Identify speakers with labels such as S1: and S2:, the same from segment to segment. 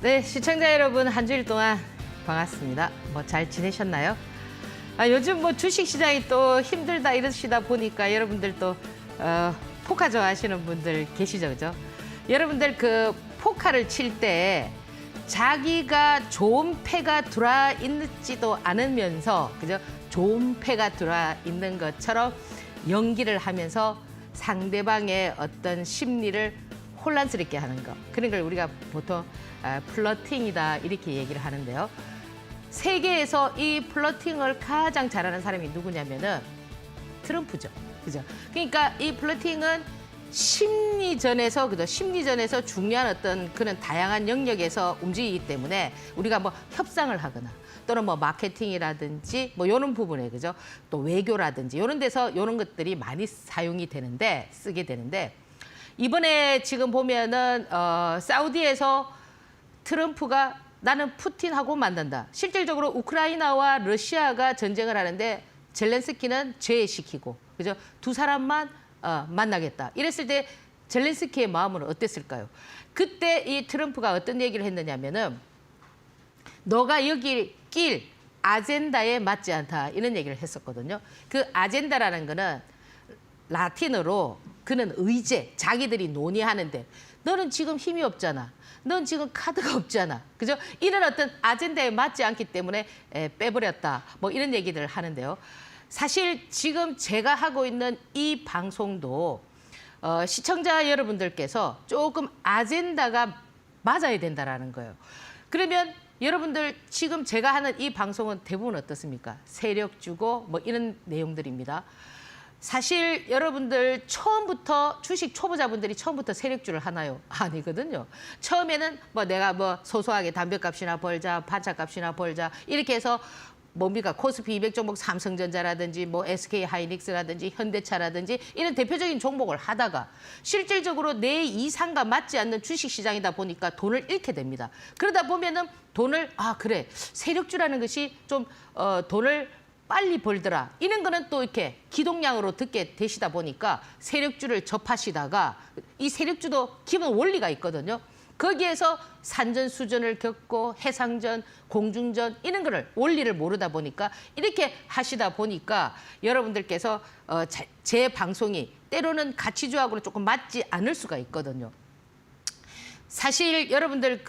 S1: 네, 시청자 여러분 한 주일 동안 반갑습니다. 뭐 잘 지내셨나요? 요즘 뭐 주식 시장이 또 힘들다 이러시다 보니까 여러분들 또 포카 좋아하시는 분들 계시죠, 그죠? 여러분들 그 포카를 칠 때 자기가 좋은 패가 들어와 있지도 않으면서 그죠? 좋은 패가 들어와 있는 것처럼 연기를 하면서 상대방의 어떤 심리를 혼란스럽게 하는 거. 그런 걸 우리가 보통 플러팅이다 이렇게 얘기를 하는데요. 세계에서 이 플러팅을 가장 잘하는 사람이 누구냐면은 트럼프죠. 그죠? 그러니까 이 플러팅은 심리전에서 그죠? 심리전에서 중요한 어떤 그런 다양한 영역에서 움직이기 때문에 우리가 뭐 협상을 하거나 또는 뭐 마케팅이라든지 뭐 이런 부분에 그죠? 또 외교라든지 이런 데서 이런 것들이 많이 사용이 되는데 쓰게 되는데 이번에 지금 보면은 사우디에서 트럼프가 나는 푸틴하고 만난다. 실질적으로 우크라이나와 러시아가 전쟁을 하는데 젤렌스키는 제외시키고 그죠? 두 사람만 만나겠다. 이랬을 때 젤렌스키의 마음은 어땠을까요? 그때 이 트럼프가 어떤 얘기를 했느냐면은 너가 여기 낄 아젠다에 맞지 않다. 이런 얘기를 했었거든요. 그 아젠다라는 거는 라틴어로 그는 의제, 자기들이 논의하는데 너는 지금 힘이 없잖아. 넌 지금 카드가 없잖아. 그죠? 이런 어떤 아젠다에 맞지 않기 때문에 빼버렸다. 뭐 이런 얘기들을 하는데요. 사실 지금 제가 하고 있는 이 방송도 시청자 여러분들께서 조금 아젠다가 맞아야 된다라는 거예요. 그러면 여러분들 지금 제가 하는 이 방송은 대부분 어떻습니까? 세력 주고 뭐 이런 내용들입니다. 사실 여러분들 처음부터 주식 초보자분들이 처음부터 세력주를 하나요? 아니거든요. 처음에는 뭐 내가 뭐 소소하게 담배값이나 벌자, 반차값이나 벌자 이렇게 해서 뭡니까? 코스피 200 종목 삼성전자라든지 뭐 SK 하이닉스라든지 현대차라든지 이런 대표적인 종목을 하다가 실질적으로 내 이상과 맞지 않는 주식 시장이다 보니까 돈을 잃게 됩니다. 그러다 보면은 돈을 그래 세력주라는 것이 좀 돈을 빨리 벌더라. 이런 거는 또 이렇게 기동량으로 듣게 되시다 보니까 세력주를 접하시다가 이 세력주도 기본 원리가 있거든요. 거기에서 산전수전을 겪고 해상전, 공중전 이런 거를 원리를 모르다 보니까 이렇게 하시다 보니까 여러분들께서 제 방송이 때로는 가치주하고는 조금 맞지 않을 수가 있거든요. 사실 여러분들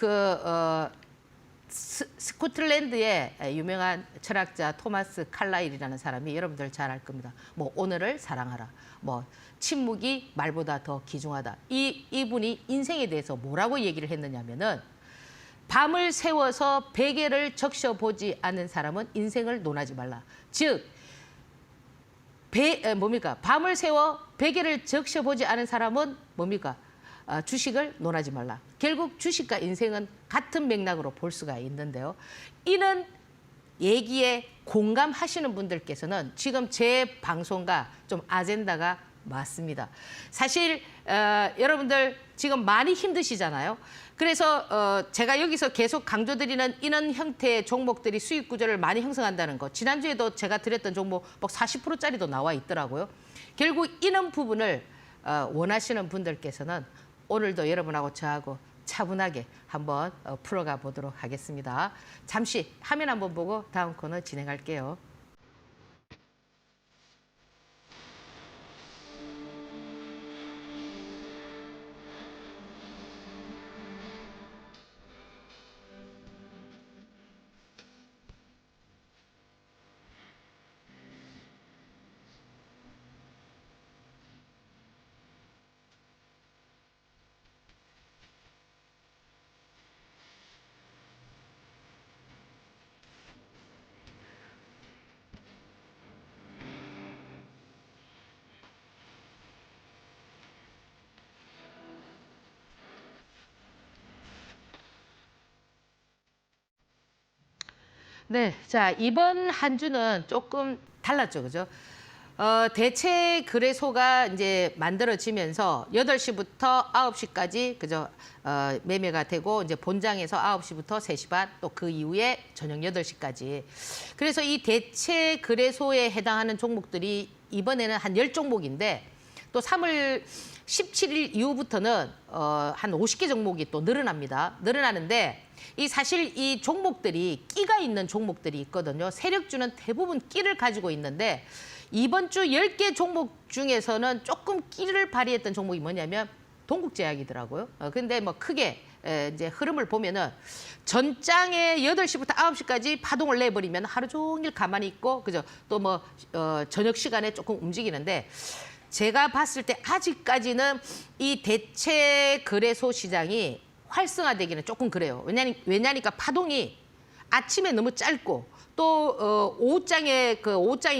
S1: 스코틀랜드의 유명한 철학자 토마스 칼라일이라는 사람이 여러분들 잘 알 겁니다. 뭐 오늘을 사랑하라. 뭐 침묵이 말보다 더 귀중하다. 이분이 인생에 대해서 뭐라고 얘기를 했느냐면은 밤을 새워서 베개를 적셔보지 않은 사람은 인생을 논하지 말라. 즉 밤을 새워 베개를 적셔보지 않은 사람은 뭡니까? 주식을 논하지 말라. 결국 주식과 인생은 같은 맥락으로 볼 수가 있는데요. 이런 얘기에 공감하시는 분들께서는 지금 제 방송과 좀 아젠다가 맞습니다. 사실 여러분들 지금 많이 힘드시잖아요. 그래서 제가 여기서 계속 강조드리는 이런 형태의 종목들이 수익 구조를 많이 형성한다는 거. 지난주에도 제가 드렸던 종목 뭐 40%짜리도 나와 있더라고요. 결국 이런 부분을 원하시는 분들께서는 오늘도 여러분하고 저하고 차분하게 한번 풀어가 보도록 하겠습니다. 잠시 화면 한번 보고 다음 코너 진행할게요. 네, 자 이번 한 주는 조금 달랐죠, 그죠? 대체 거래소가 이제 만들어지면서 8시부터 9시까지 그죠? 매매가 되고 이제 본장에서 9시부터 3시 반 또 그 이후에 저녁 8시까지. 그래서 이 대체 거래소에 해당하는 종목들이 이번에는 한 10종목인데 또 3월 17일 이후부터는 한 50개 종목이 또 늘어납니다. 늘어나는데 이 사실 이 종목들이 끼가 있는 종목들이 있거든요. 세력주는 대부분 끼를 가지고 있는데 이번 주 10개 종목 중에서는 조금 끼를 발휘했던 종목이 뭐냐면 동국제약이더라고요. 근데 뭐 크게 이제 흐름을 보면은 전장에 8시부터 9시까지 파동을 내버리면 하루 종일 가만히 있고 그죠? 또 뭐 저녁 시간에 조금 움직이는데 제가 봤을 때 아직까지는 이 대체 거래소 시장이 활성화되기는 조금 그래요. 왜냐니까 파동이 아침에 너무 짧고 또 오후장이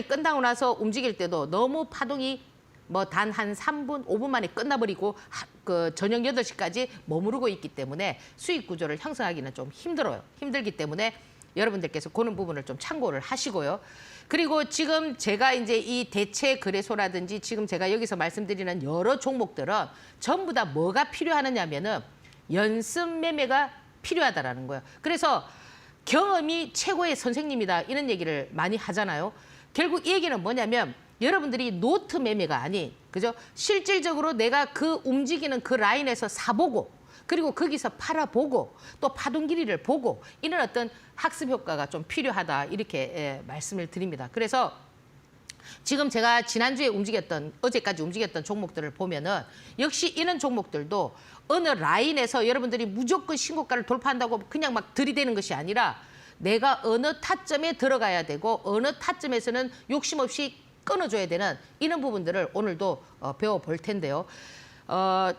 S1: 끝나고 나서 움직일 때도 너무 파동이 뭐 단 한 3분, 5분 만에 끝나버리고 그 저녁 8시까지 머무르고 있기 때문에 수익 구조를 형성하기는 좀 힘들어요. 힘들기 때문에 여러분들께서 그런 부분을 좀 참고를 하시고요. 그리고 지금 제가 이제 이 대체 거래소라든지 지금 제가 여기서 말씀드리는 여러 종목들은 전부 다 뭐가 필요하느냐면은 연습 매매가 필요하다라는 거예요. 그래서 경험이 최고의 선생님이다 이런 얘기를 많이 하잖아요. 결국 이 얘기는 뭐냐면 여러분들이 노트 매매가 아닌 그죠? 실질적으로 내가 그 움직이는 그 라인에서 사보고 그리고 거기서 팔아보고 또 파동 길이를 보고 이런 어떤 학습 효과가 좀 필요하다 이렇게 말씀을 드립니다. 그래서 지금 제가 지난주에 어제까지 움직였던 종목들을 보면은 역시 이런 종목들도 어느 라인에서 여러분들이 무조건 신고가를 돌파한다고 그냥 막 들이대는 것이 아니라 내가 어느 타점에 들어가야 되고 어느 타점에서는 욕심 없이 끊어줘야 되는 이런 부분들을 오늘도 배워볼 텐데요.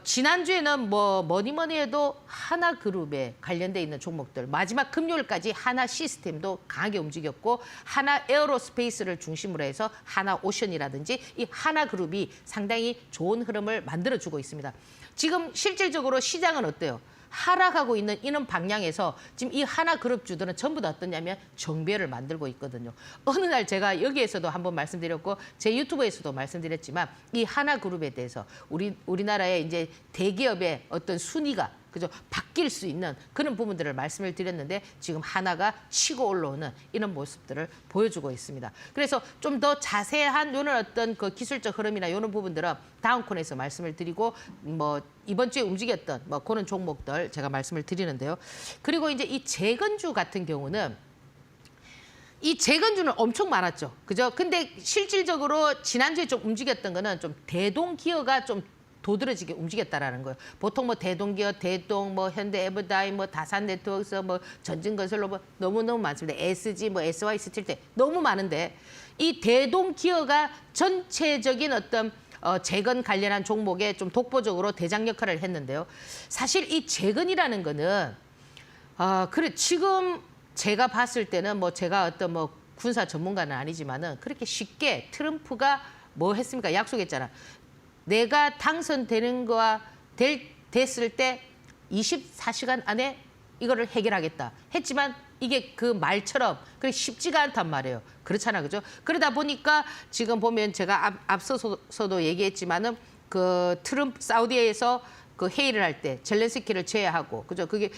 S1: 지난주에는 뭐니 해도 하나그룹에 관련돼 있는 종목들 마지막 금요일까지 하나 시스템도 강하게 움직였고 하나 에어로스페이스를 중심으로 해서 하나오션이라든지 이 하나그룹이 상당히 좋은 흐름을 만들어주고 있습니다. 지금 실질적으로 시장은 어때요? 하락하고 있는 이런 방향에서 지금 이 하나그룹주들은 전부 다 어떠냐면 정배를 만들고 있거든요. 어느 날 제가 여기에서도 한번 말씀드렸고 제 유튜브에서도 말씀드렸지만 이 하나그룹에 대해서 우리나라의 이제 대기업의 어떤 순위가 그죠? 바뀔 수 있는 그런 부분들을 말씀을 드렸는데 지금 하나가 치고 올라오는 이런 모습들을 보여주고 있습니다. 그래서 좀 더 자세한 이런 어떤 그 기술적 흐름이나 이런 부분들은 다음 코너에서 말씀을 드리고 뭐 이번 주에 움직였던 뭐 그런 종목들 제가 말씀을 드리는데요. 그리고 이제 이 재건주 같은 경우는 이 재건주는 엄청 많았죠. 그죠? 근데 실질적으로 지난주에 좀 움직였던 거는 좀 대동기어가 좀 도드라지게 움직였다라는 거예요. 보통 뭐 대동기업, 뭐 현대에버다임, 뭐 다산네트워크스, 뭐 전진건설로 뭐 너무너무 많습니다. SG, 뭐 SY스틸 너무 많은데 이 대동기업가 전체적인 어떤 재건 관련한 종목에 좀 독보적으로 대장 역할을 했는데요. 사실 이 재건이라는 거는 그래 지금 제가 봤을 때는 뭐 제가 어떤 뭐 군사 전문가는 아니지만은 그렇게 쉽게 트럼프가 뭐 했습니까? 약속했잖아. 내가 당선되는 거와 됐을 때 24시간 안에 이거를 해결하겠다 했지만 이게 그 말처럼 그렇게 쉽지가 않단 말이에요. 그렇잖아, 그죠? 그러다 보니까 지금 보면 제가 앞서서도 얘기했지만은 그 트럼프 사우디에서 그 회의를 할 때 젤렌스키를 제외하고 그죠? 그게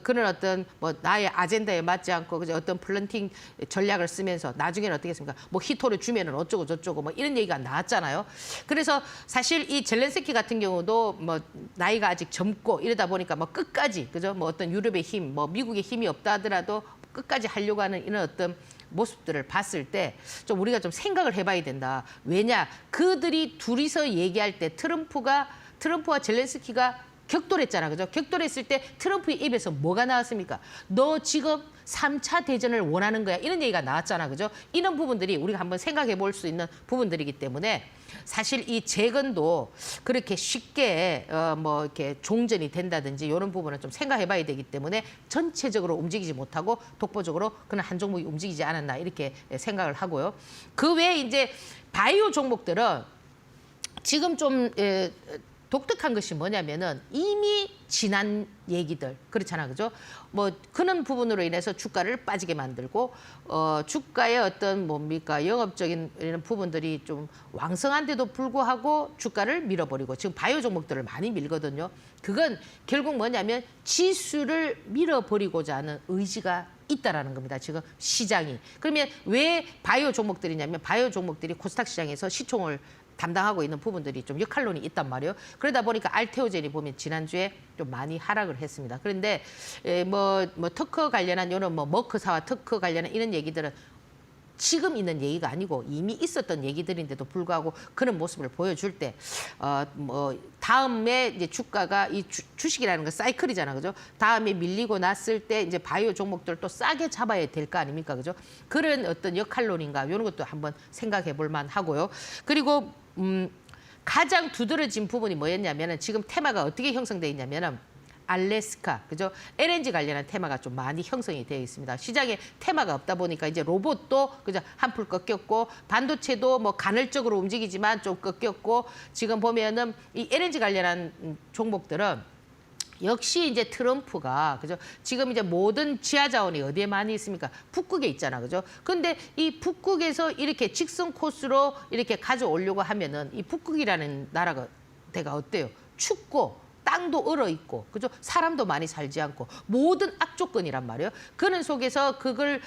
S1: 그런 어떤 뭐 나의 아젠다에 맞지 않고 그죠? 어떤 플랜팅 전략을 쓰면서 나중에는 어떻게 했습니까? 뭐 히토를 주면은 어쩌고 저쩌고 뭐 이런 얘기가 나왔잖아요. 그래서 사실 이 젤렌스키 같은 경우도 뭐 나이가 아직 젊고 이러다 보니까 뭐 끝까지 그죠? 뭐 어떤 유럽의 힘, 뭐 미국의 힘이 없다 하더라도 끝까지 하려고 하는 이런 어떤 모습들을 봤을 때 좀 우리가 좀 생각을 해봐야 된다. 왜냐? 그들이 둘이서 얘기할 때 트럼프와 젤렌스키가 격돌했잖아. 그죠? 격돌했을 때 트럼프의 입에서 뭐가 나왔습니까? 너 지금 3차 대전을 원하는 거야. 이런 얘기가 나왔잖아. 그죠? 이런 부분들이 우리가 한번 생각해 볼 수 있는 부분들이기 때문에 사실 이 재건도 그렇게 쉽게 뭐 이렇게 종전이 된다든지 이런 부분은 좀 생각해 봐야 되기 때문에 전체적으로 움직이지 못하고 독보적으로 그런 한 종목이 움직이지 않았나 이렇게 생각을 하고요. 그 외에 이제 바이오 종목들은 지금 좀 독특한 것이 뭐냐면은 이미 지난 얘기들 그렇잖아, 그죠? 뭐 그런 부분으로 인해서 주가를 빠지게 만들고 주가의 어떤 뭡니까 영업적인 이런 부분들이 좀 왕성한데도 불구하고 주가를 밀어버리고 지금 바이오 종목들을 많이 밀거든요. 그건 결국 뭐냐면 지수를 밀어버리고자 하는 의지가 있다라는 겁니다. 지금 시장이. 그러면 왜 바이오 종목들이냐면 바이오 종목들이 코스닥 시장에서 시총을 담당하고 있는 부분들이 좀 역할론이 있단 말이에요. 그러다 보니까 알테오젠이 보면 지난주에 좀 많이 하락을 했습니다. 그런데 뭐 특허 관련한 이런 뭐 머크사와 특허 관련한 이런 얘기들은 지금 있는 얘기가 아니고 이미 있었던 얘기들인데도 불구하고 그런 모습을 보여줄 때, 뭐 다음에 이제 주가가 이 주식이라는 건 사이클이잖아, 그죠? 다음에 밀리고 났을 때 이제 바이오 종목들 또 싸게 잡아야 될 거 아닙니까, 그죠? 그런 어떤 역할론인가 이런 것도 한번 생각해 볼 만하고요. 그리고 가장 두드러진 부분이 뭐였냐면은 지금 테마가 어떻게 형성돼 있냐면은. 알래스카, 그죠? LNG 관련한 테마가 좀 많이 형성이 되어 있습니다. 시장에 테마가 없다 보니까 이제 로봇도 그죠? 한풀 꺾였고 반도체도 뭐 간헐적으로 움직이지만 좀 꺾였고 지금 보면은 이 LNG 관련한 종목들은 역시 이제 트럼프가 그죠? 지금 이제 모든 지하 자원이 어디에 많이 있습니까? 북극에 있잖아, 그죠? 근데 이 북극에서 이렇게 직선 코스로 이렇게 가져오려고 하면은 이 북극이라는 나라가 대가 어때요? 춥고 땅도 얼어 있고, 그죠? 사람도 많이 살지 않고 모든 악조건이란 말이에요. 그런 속에서 그걸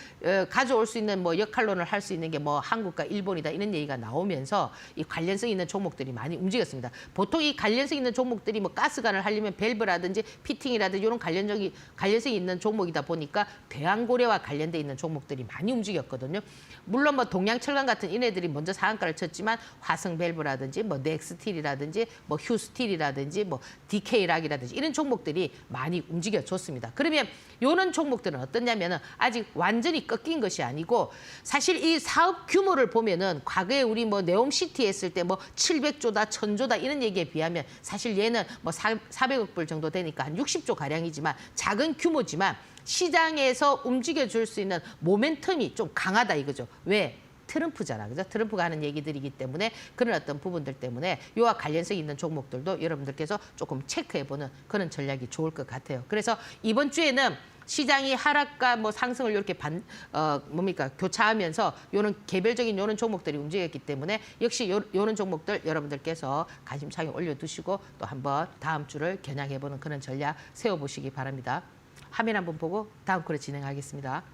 S1: 가져올 수 있는 뭐 역할론을 할 수 있는 게 뭐 한국과 일본이다 이런 얘기가 나오면서 이 관련성 있는 종목들이 많이 움직였습니다. 보통 이 관련성 있는 종목들이 뭐 가스관을 하려면 밸브라든지 피팅이라든지 이런 관련성이 있는 종목이다 보니까 대왕고래와 관련돼 있는 종목들이 많이 움직였거든요. 물론 뭐 동양철강 같은 이네들이 먼저 상한가를 쳤지만 화성 밸브라든지 뭐 넥스틸이라든지 뭐 휴스틸이라든지 뭐 DK락이라든지 이런 종목들이 많이 움직여줬습니다. 그러면 이런 종목들은 어떠냐면은 아직 완전히 꺾인 것이 아니고 사실 이 사업 규모를 보면은 과거에 우리 뭐 네옴시티 했을 때 뭐 700조다, 1000조다 이런 얘기에 비하면 사실 얘는 뭐 400억 불 정도 되니까 한 60조 가량이지만 작은 규모지만 시장에서 움직여줄 수 있는 모멘텀이 좀 강하다 이거죠. 왜? 트럼프잖아, 그죠? 트럼프가 하는 얘기들이기 때문에 그런 어떤 부분들 때문에 이와 관련성 있는 종목들도 여러분들께서 조금 체크해보는 그런 전략이 좋을 것 같아요. 그래서 이번 주에는 시장이 하락과 뭐 상승을 이렇게 교차하면서 요런 개별적인 요런 종목들이 움직였기 때문에 역시 요런 종목들 여러분들께서 관심차게 올려두시고 또 한번 다음 주를 겨냥해보는 그런 전략 세워보시기 바랍니다. 화면 한번 보고 다음 코너 진행하겠습니다.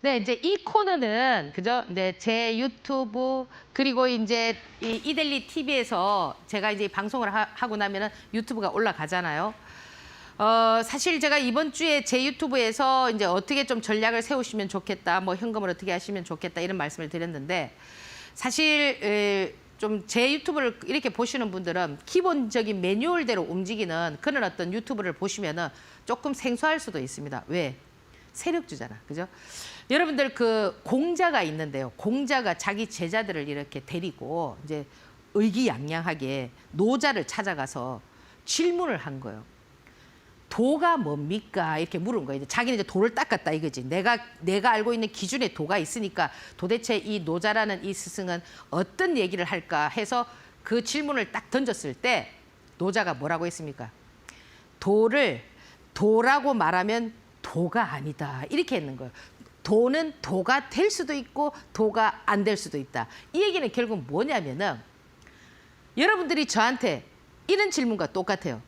S1: 네, 이제 이 코너는 그죠? 네, 제 유튜브 그리고 이제 이 이델리 TV에서 제가 이제 방송을 하고 나면은 유튜브가 올라가잖아요. 사실 제가 이번 주에 제 유튜브에서 이제 어떻게 좀 전략을 세우시면 좋겠다, 뭐 현금을 어떻게 하시면 좋겠다 이런 말씀을 드렸는데 사실 좀 제 유튜브를 이렇게 보시는 분들은 기본적인 매뉴얼대로 움직이는 그런 어떤 유튜브를 보시면은 조금 생소할 수도 있습니다. 왜? 세력주잖아, 그죠? 여러분들 그 공자가 있는데요. 공자가 자기 제자들을 이렇게 데리고 이제 의기양양하게 노자를 찾아가서 질문을 한 거예요. 도가 뭡니까? 이렇게 물은 거예요. 자기는 이제 도를 닦았다 이거지. 내가 알고 있는 기준의 도가 있으니까 도대체 이 노자라는 이 스승은 어떤 얘기를 할까 해서 그 질문을 딱 던졌을 때 노자가 뭐라고 했습니까? 도를 도라고 말하면 도가 아니다. 이렇게 했는 거예요. 도는 도가 될 수도 있고 도가 안 될 수도 있다. 이 얘기는 결국 뭐냐면은 여러분들이 저한테 이런 질문과 똑같아요.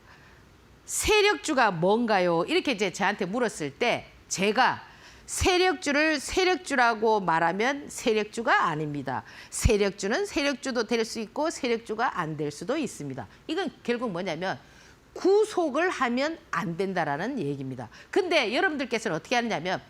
S1: 세력주가 뭔가요? 이렇게 이제 저한테 물었을 때 제가 세력주를 세력주라고 말하면 세력주가 아닙니다. 세력주는 세력주도 될 수 있고 세력주가 안 될 수도 있습니다. 이건 결국 뭐냐면 구속을 하면 안 된다라는 얘기입니다. 근데 여러분들께서는 어떻게 하느냐면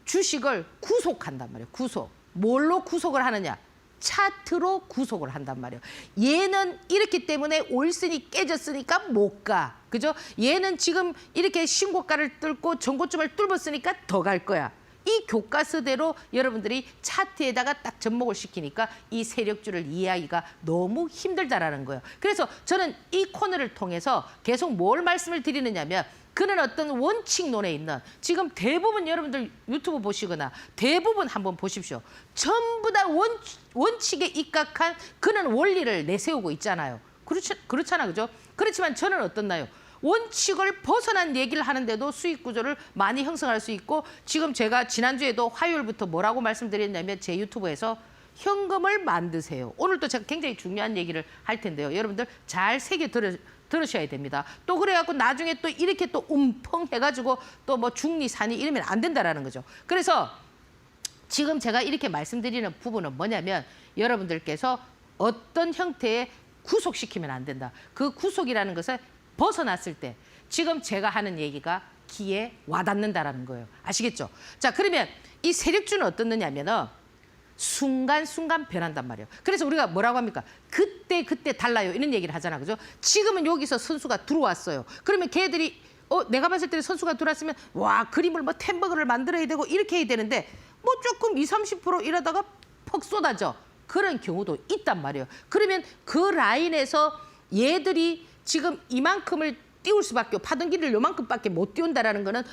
S1: 주식을 구속한단 말이에요. 구속. 뭘로 구속을 하느냐? 차트로 구속을 한단 말이에요. 얘는 이렇기 때문에 올선이 깨졌으니까 못 가. 그죠? 얘는 지금 이렇게 신고가를 뚫고 전고점을 뚫었으니까 더 갈 거야. 이 교과서대로 여러분들이 차트에다가 딱 접목을 시키니까 이 세력주를 이해하기가 너무 힘들다라는 거예요. 그래서 저는 이 코너를 통해서 계속 뭘 말씀을 드리느냐면 그는 어떤 원칙론에 있는 지금 대부분 여러분들 유튜브 보시거나 대부분 한번 보십시오. 전부 다 원칙에 입각한 그는 원리를 내세우고 있잖아요. 그렇잖아, 그죠? 그렇지만 저는 어떻나요? 원칙을 벗어난 얘기를 하는데도 수익 구조를 많이 형성할 수 있고 지금 제가 지난주에도 화요일부터 뭐라고 말씀드렸냐면 제 유튜브에서 현금을 만드세요. 오늘도 제가 굉장히 중요한 얘기를 할 텐데요. 여러분들 잘 새겨 들으셔야 됩니다. 또 그래갖고 나중에 또 이렇게 또 움펑 해가지고 또 뭐 중리, 산이 이러면 안 된다라는 거죠. 그래서 지금 제가 이렇게 말씀드리는 부분은 뭐냐면 여러분들께서 어떤 형태의 구속시키면 안 된다. 그 구속이라는 것을 벗어났을 때 지금 제가 하는 얘기가 귀에 와닿는다라는 거예요. 아시겠죠? 자, 그러면 이 세력주는 어떻느냐면은 순간순간 변한단 말이에요. 그래서 우리가 뭐라고 합니까? 그때 달라요. 이런 얘기를 하잖아. 그죠? 지금은 여기서 선수가 들어왔어요. 그러면 걔들이 내가 봤을 때 선수가 들어왔으면 와, 그림을 뭐 템버거를 만들어야 되고 이렇게 해야 되는데 뭐 조금 20~30% 이러다가 퍽 쏟아져. 그런 경우도 있단 말이에요. 그러면 그 라인에서 얘들이 지금 이만큼을 띄울 수밖에 파동기를 요만큼밖에 못 띄운다라는 거는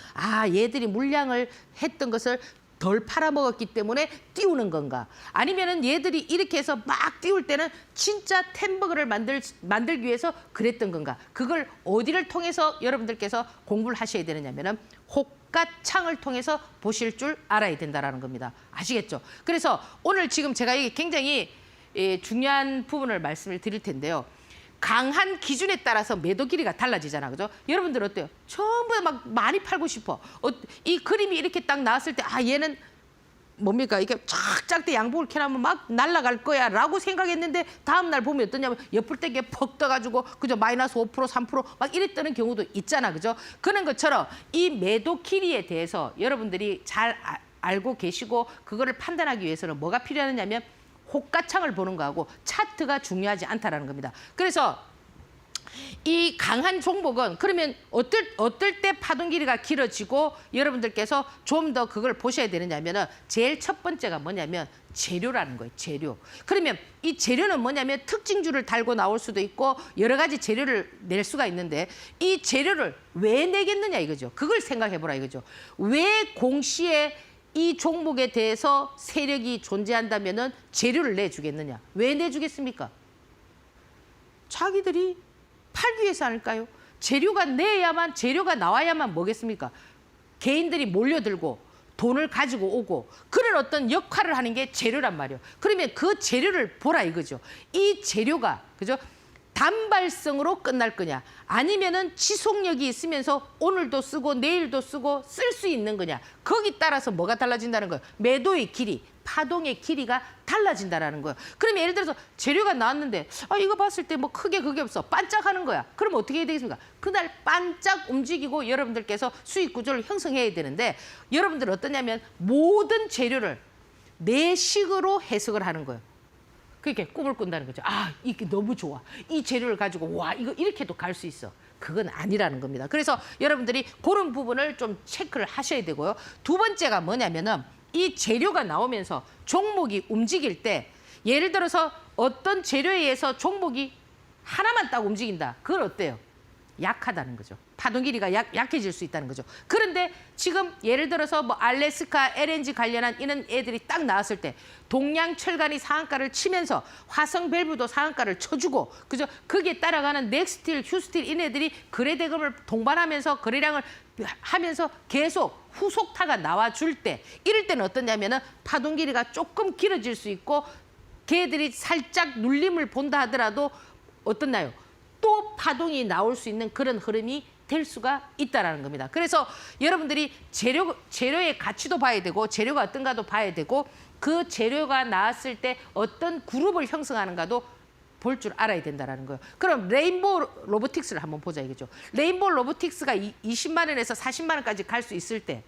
S1: 얘들이 물량을 했던 것을 덜 팔아먹었기 때문에 띄우는 건가? 아니면은 얘들이 이렇게 해서 막 띄울 때는 진짜 템버거를 만들기 위해서 그랬던 건가? 그걸 어디를 통해서 여러분들께서 공부를 하셔야 되느냐면은 호가창을 통해서 보실 줄 알아야 된다라는 겁니다. 아시겠죠? 그래서 오늘 지금 제가 이게 굉장히 중요한 부분을 말씀을 드릴 텐데요. 강한 기준에 따라서 매도 길이가 달라지잖아, 그죠? 여러분들 어때요? 전부 막 많이 팔고 싶어. 이 그림이 이렇게 딱 나왔을 때 얘는 뭡니까? 이게 쫙 때 양복을 켜놓으면 막 날아갈 거야 라고 생각했는데 다음 날 보면 어떠냐면 옆을 때게 퍽 떠가지고 그죠? 마이너스 5%, 3%막 이랬다는 경우도 있잖아, 그죠? 그런 것처럼 이 매도 길이에 대해서 여러분들이 잘 알고 계시고 그거를 판단하기 위해서는 뭐가 필요하냐면 호가창을 보는 거하고 차트가 중요하지 않다라는 겁니다. 그래서 이 강한 종목은 그러면 어떨 때 파동 길이가 길어지고 여러분들께서 좀 더 그걸 보셔야 되느냐면은 제일 첫 번째가 뭐냐면 재료라는 거예요. 재료. 그러면 이 재료는 뭐냐면 특징주를 달고 나올 수도 있고 여러 가지 재료를 낼 수가 있는데 이 재료를 왜 내겠느냐 이거죠. 그걸 생각해 보라 이거죠. 왜 공시에 이 종목에 대해서 세력이 존재한다면은 재료를 내주겠느냐? 왜 내주겠습니까? 자기들이 팔기 위해서 아닐까요? 재료가 나와야만 뭐겠습니까? 개인들이 몰려들고 돈을 가지고 오고 그런 어떤 역할을 하는 게 재료란 말이에요. 그러면 그 재료를 보라 이거죠. 이 재료가 그죠? 단발성으로 끝날 거냐 아니면은 지속력이 있으면서 오늘도 쓰고 내일도 쓰고 쓸 수 있는 거냐 거기 따라서 뭐가 달라진다는 거예요. 매도의 길이, 파동의 길이가 달라진다라는 거예요. 그러면 예를 들어서 재료가 나왔는데 이거 봤을 때 뭐 크게 그게 없어 반짝하는 거야. 그럼 어떻게 해야 되겠습니까? 그날 반짝 움직이고 여러분들께서 수익 구조를 형성해야 되는데 여러분들 어떠냐면 모든 재료를 내 식으로 해석을 하는 거예요. 그렇게 꿈을 꾼다는 거죠. 이게 너무 좋아. 이 재료를 가지고 와 이거 이렇게도 갈 수 있어. 그건 아니라는 겁니다. 그래서 여러분들이 그런 부분을 좀 체크를 하셔야 되고요. 두 번째가 뭐냐면은 이 재료가 나오면서 종목이 움직일 때 예를 들어서 어떤 재료에 의해서 종목이 하나만 딱 움직인다. 그건 어때요? 약하다는 거죠. 파동 길이가 약해질 수 있다는 거죠. 그런데 지금 예를 들어서 뭐 알래스카 LNG 관련한 이런 애들이 딱 나왔을 때 동양철간이 상한가를 치면서 화성밸브도 상한가를 쳐주고 그죠? 거기에 따라가는 넥스틸, 휴스틸 이런 애들이 거래 대금을 동반하면서 거래량을 하면서 계속 후속타가 나와줄 때 이럴 때는 어떠냐면은 파동 길이가 조금 길어질 수 있고 걔들이 살짝 눌림을 본다 하더라도 어떻나요? 또 파동이 나올 수 있는 그런 흐름이 될 수가 있다라는 겁니다. 그래서 여러분들이 재료의 가치도 봐야 되고 재료가 어떤가도 봐야 되고 그 재료가 나왔을 때 어떤 그룹을 형성하는가도 볼 줄 알아야 된다라는 거예요. 그럼 레인보우 로보틱스를 한번 보자 이거죠. 레인보우 로보틱스가 20만 원에서 40만 원까지 갈 수 있을 때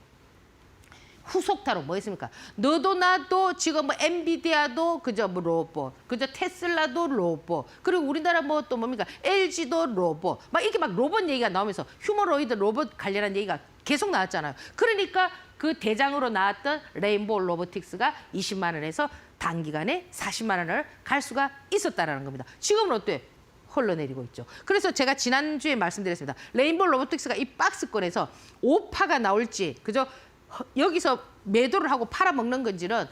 S1: 후속타로 뭐 있습니까? 너도 나도 지금 뭐 엔비디아도 그저 뭐 로봇, 그저 테슬라도 로봇, 그리고 우리나라 뭐 또 뭡니까? LG도 로봇, 막 이렇게 막 로봇 얘기가 나오면서 휴머노이드 로봇 관련한 얘기가 계속 나왔잖아요. 그러니까 그 대장으로 나왔던 레인보우 로보틱스가 20만 원에서 단기간에 40만 원을 갈 수가 있었다라는 겁니다. 지금은 어때? 흘러내리고 있죠. 그래서 제가 지난주에 말씀드렸습니다. 레인보우 로보틱스가 이 박스권에서 오파가 나올지, 그죠? 여기서 매도를 하고 팔아먹는 건지는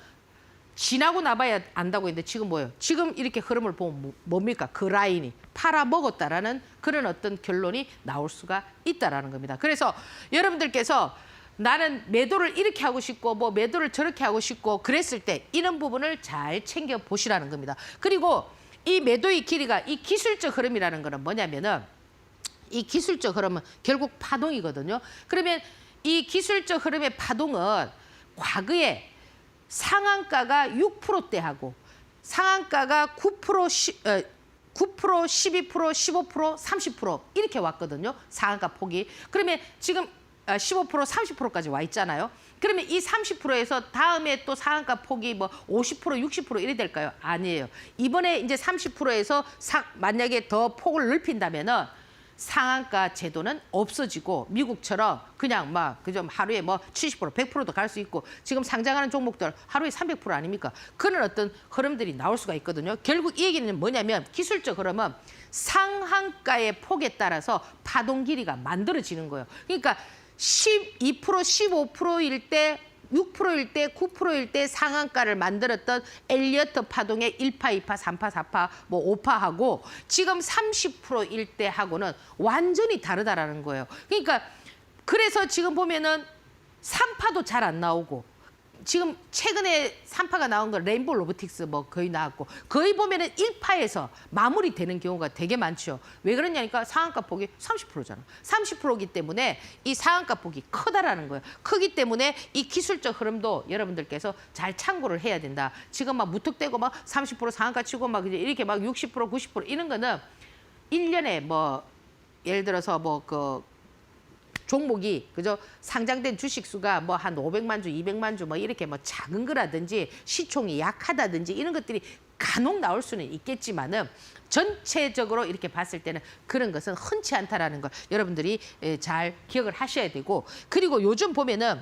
S1: 지나고 나봐야 안다고 했는데 지금 뭐예요? 지금 이렇게 흐름을 보면 뭡니까? 그 라인이 팔아먹었다라는 그런 어떤 결론이 나올 수가 있다라는 겁니다. 그래서 여러분들께서 나는 매도를 이렇게 하고 싶고 뭐 매도를 저렇게 하고 싶고 그랬을 때 이런 부분을 잘 챙겨 보시라는 겁니다. 그리고 이 매도의 길이가 이 기술적 흐름이라는 거는 뭐냐면은 이 기술적 흐름은 결국 파동이거든요. 그러면 이 기술적 흐름의 파동은 과거에 상한가가 6%대하고 상한가가 9%, 9%, 12%, 15%, 30% 이렇게 왔거든요. 상한가 폭이. 그러면 지금 15%, 30%까지 와 있잖아요. 그러면 이 30%에서 다음에 또 상한가 폭이 뭐 50%, 60% 이래 될까요? 아니에요. 이번에 이제 30%에서 만약에 더 폭을 넓힌다면은 상한가 제도는 없어지고 미국처럼 그냥 막 그저 하루에 뭐 70%, 100%도 갈 수 있고 지금 상장하는 종목들 하루에 300% 아닙니까? 그런 어떤 흐름들이 나올 수가 있거든요. 결국 이 얘기는 뭐냐면 기술적 흐름은 상한가의 폭에 따라서 파동 길이가 만들어지는 거예요. 그러니까 12%, 15%일 때 6%일 때, 9%일 때 상한가를 만들었던 엘리어트 파동의 1파, 2파, 3파, 4파, 뭐 5파하고 지금 30%일 때 하고는 완전히 다르다라는 거예요. 그러니까 그래서 지금 보면은 3파도 잘 안 나오고 지금 최근에 3파가 나온 건 레인보우 로보틱스 뭐 거의 나왔고 거의 보면은 1파에서 마무리되는 경우가 되게 많죠. 왜 그러냐니까 상한가 폭이 30%잖아. 30%이기 때문에 이 상한가 폭이 크다라는 거예요. 크기 때문에 이 기술적 흐름도 여러분들께서 잘 참고를 해야 된다. 지금 막 무턱대고 막 30% 상한가 치고 막 이렇게 막 60%, 90% 이런 거는 1년에 뭐 예를 들어서 뭐 그 종목이 그죠 상장된 주식 수가 뭐 한 500만 주, 200만 주 뭐 이렇게 뭐 작은 거라든지 시총이 약하다든지 이런 것들이 간혹 나올 수는 있겠지만은 전체적으로 이렇게 봤을 때는 그런 것은 흔치 않다라는 걸 여러분들이 잘 기억을 하셔야 되고 그리고 요즘 보면은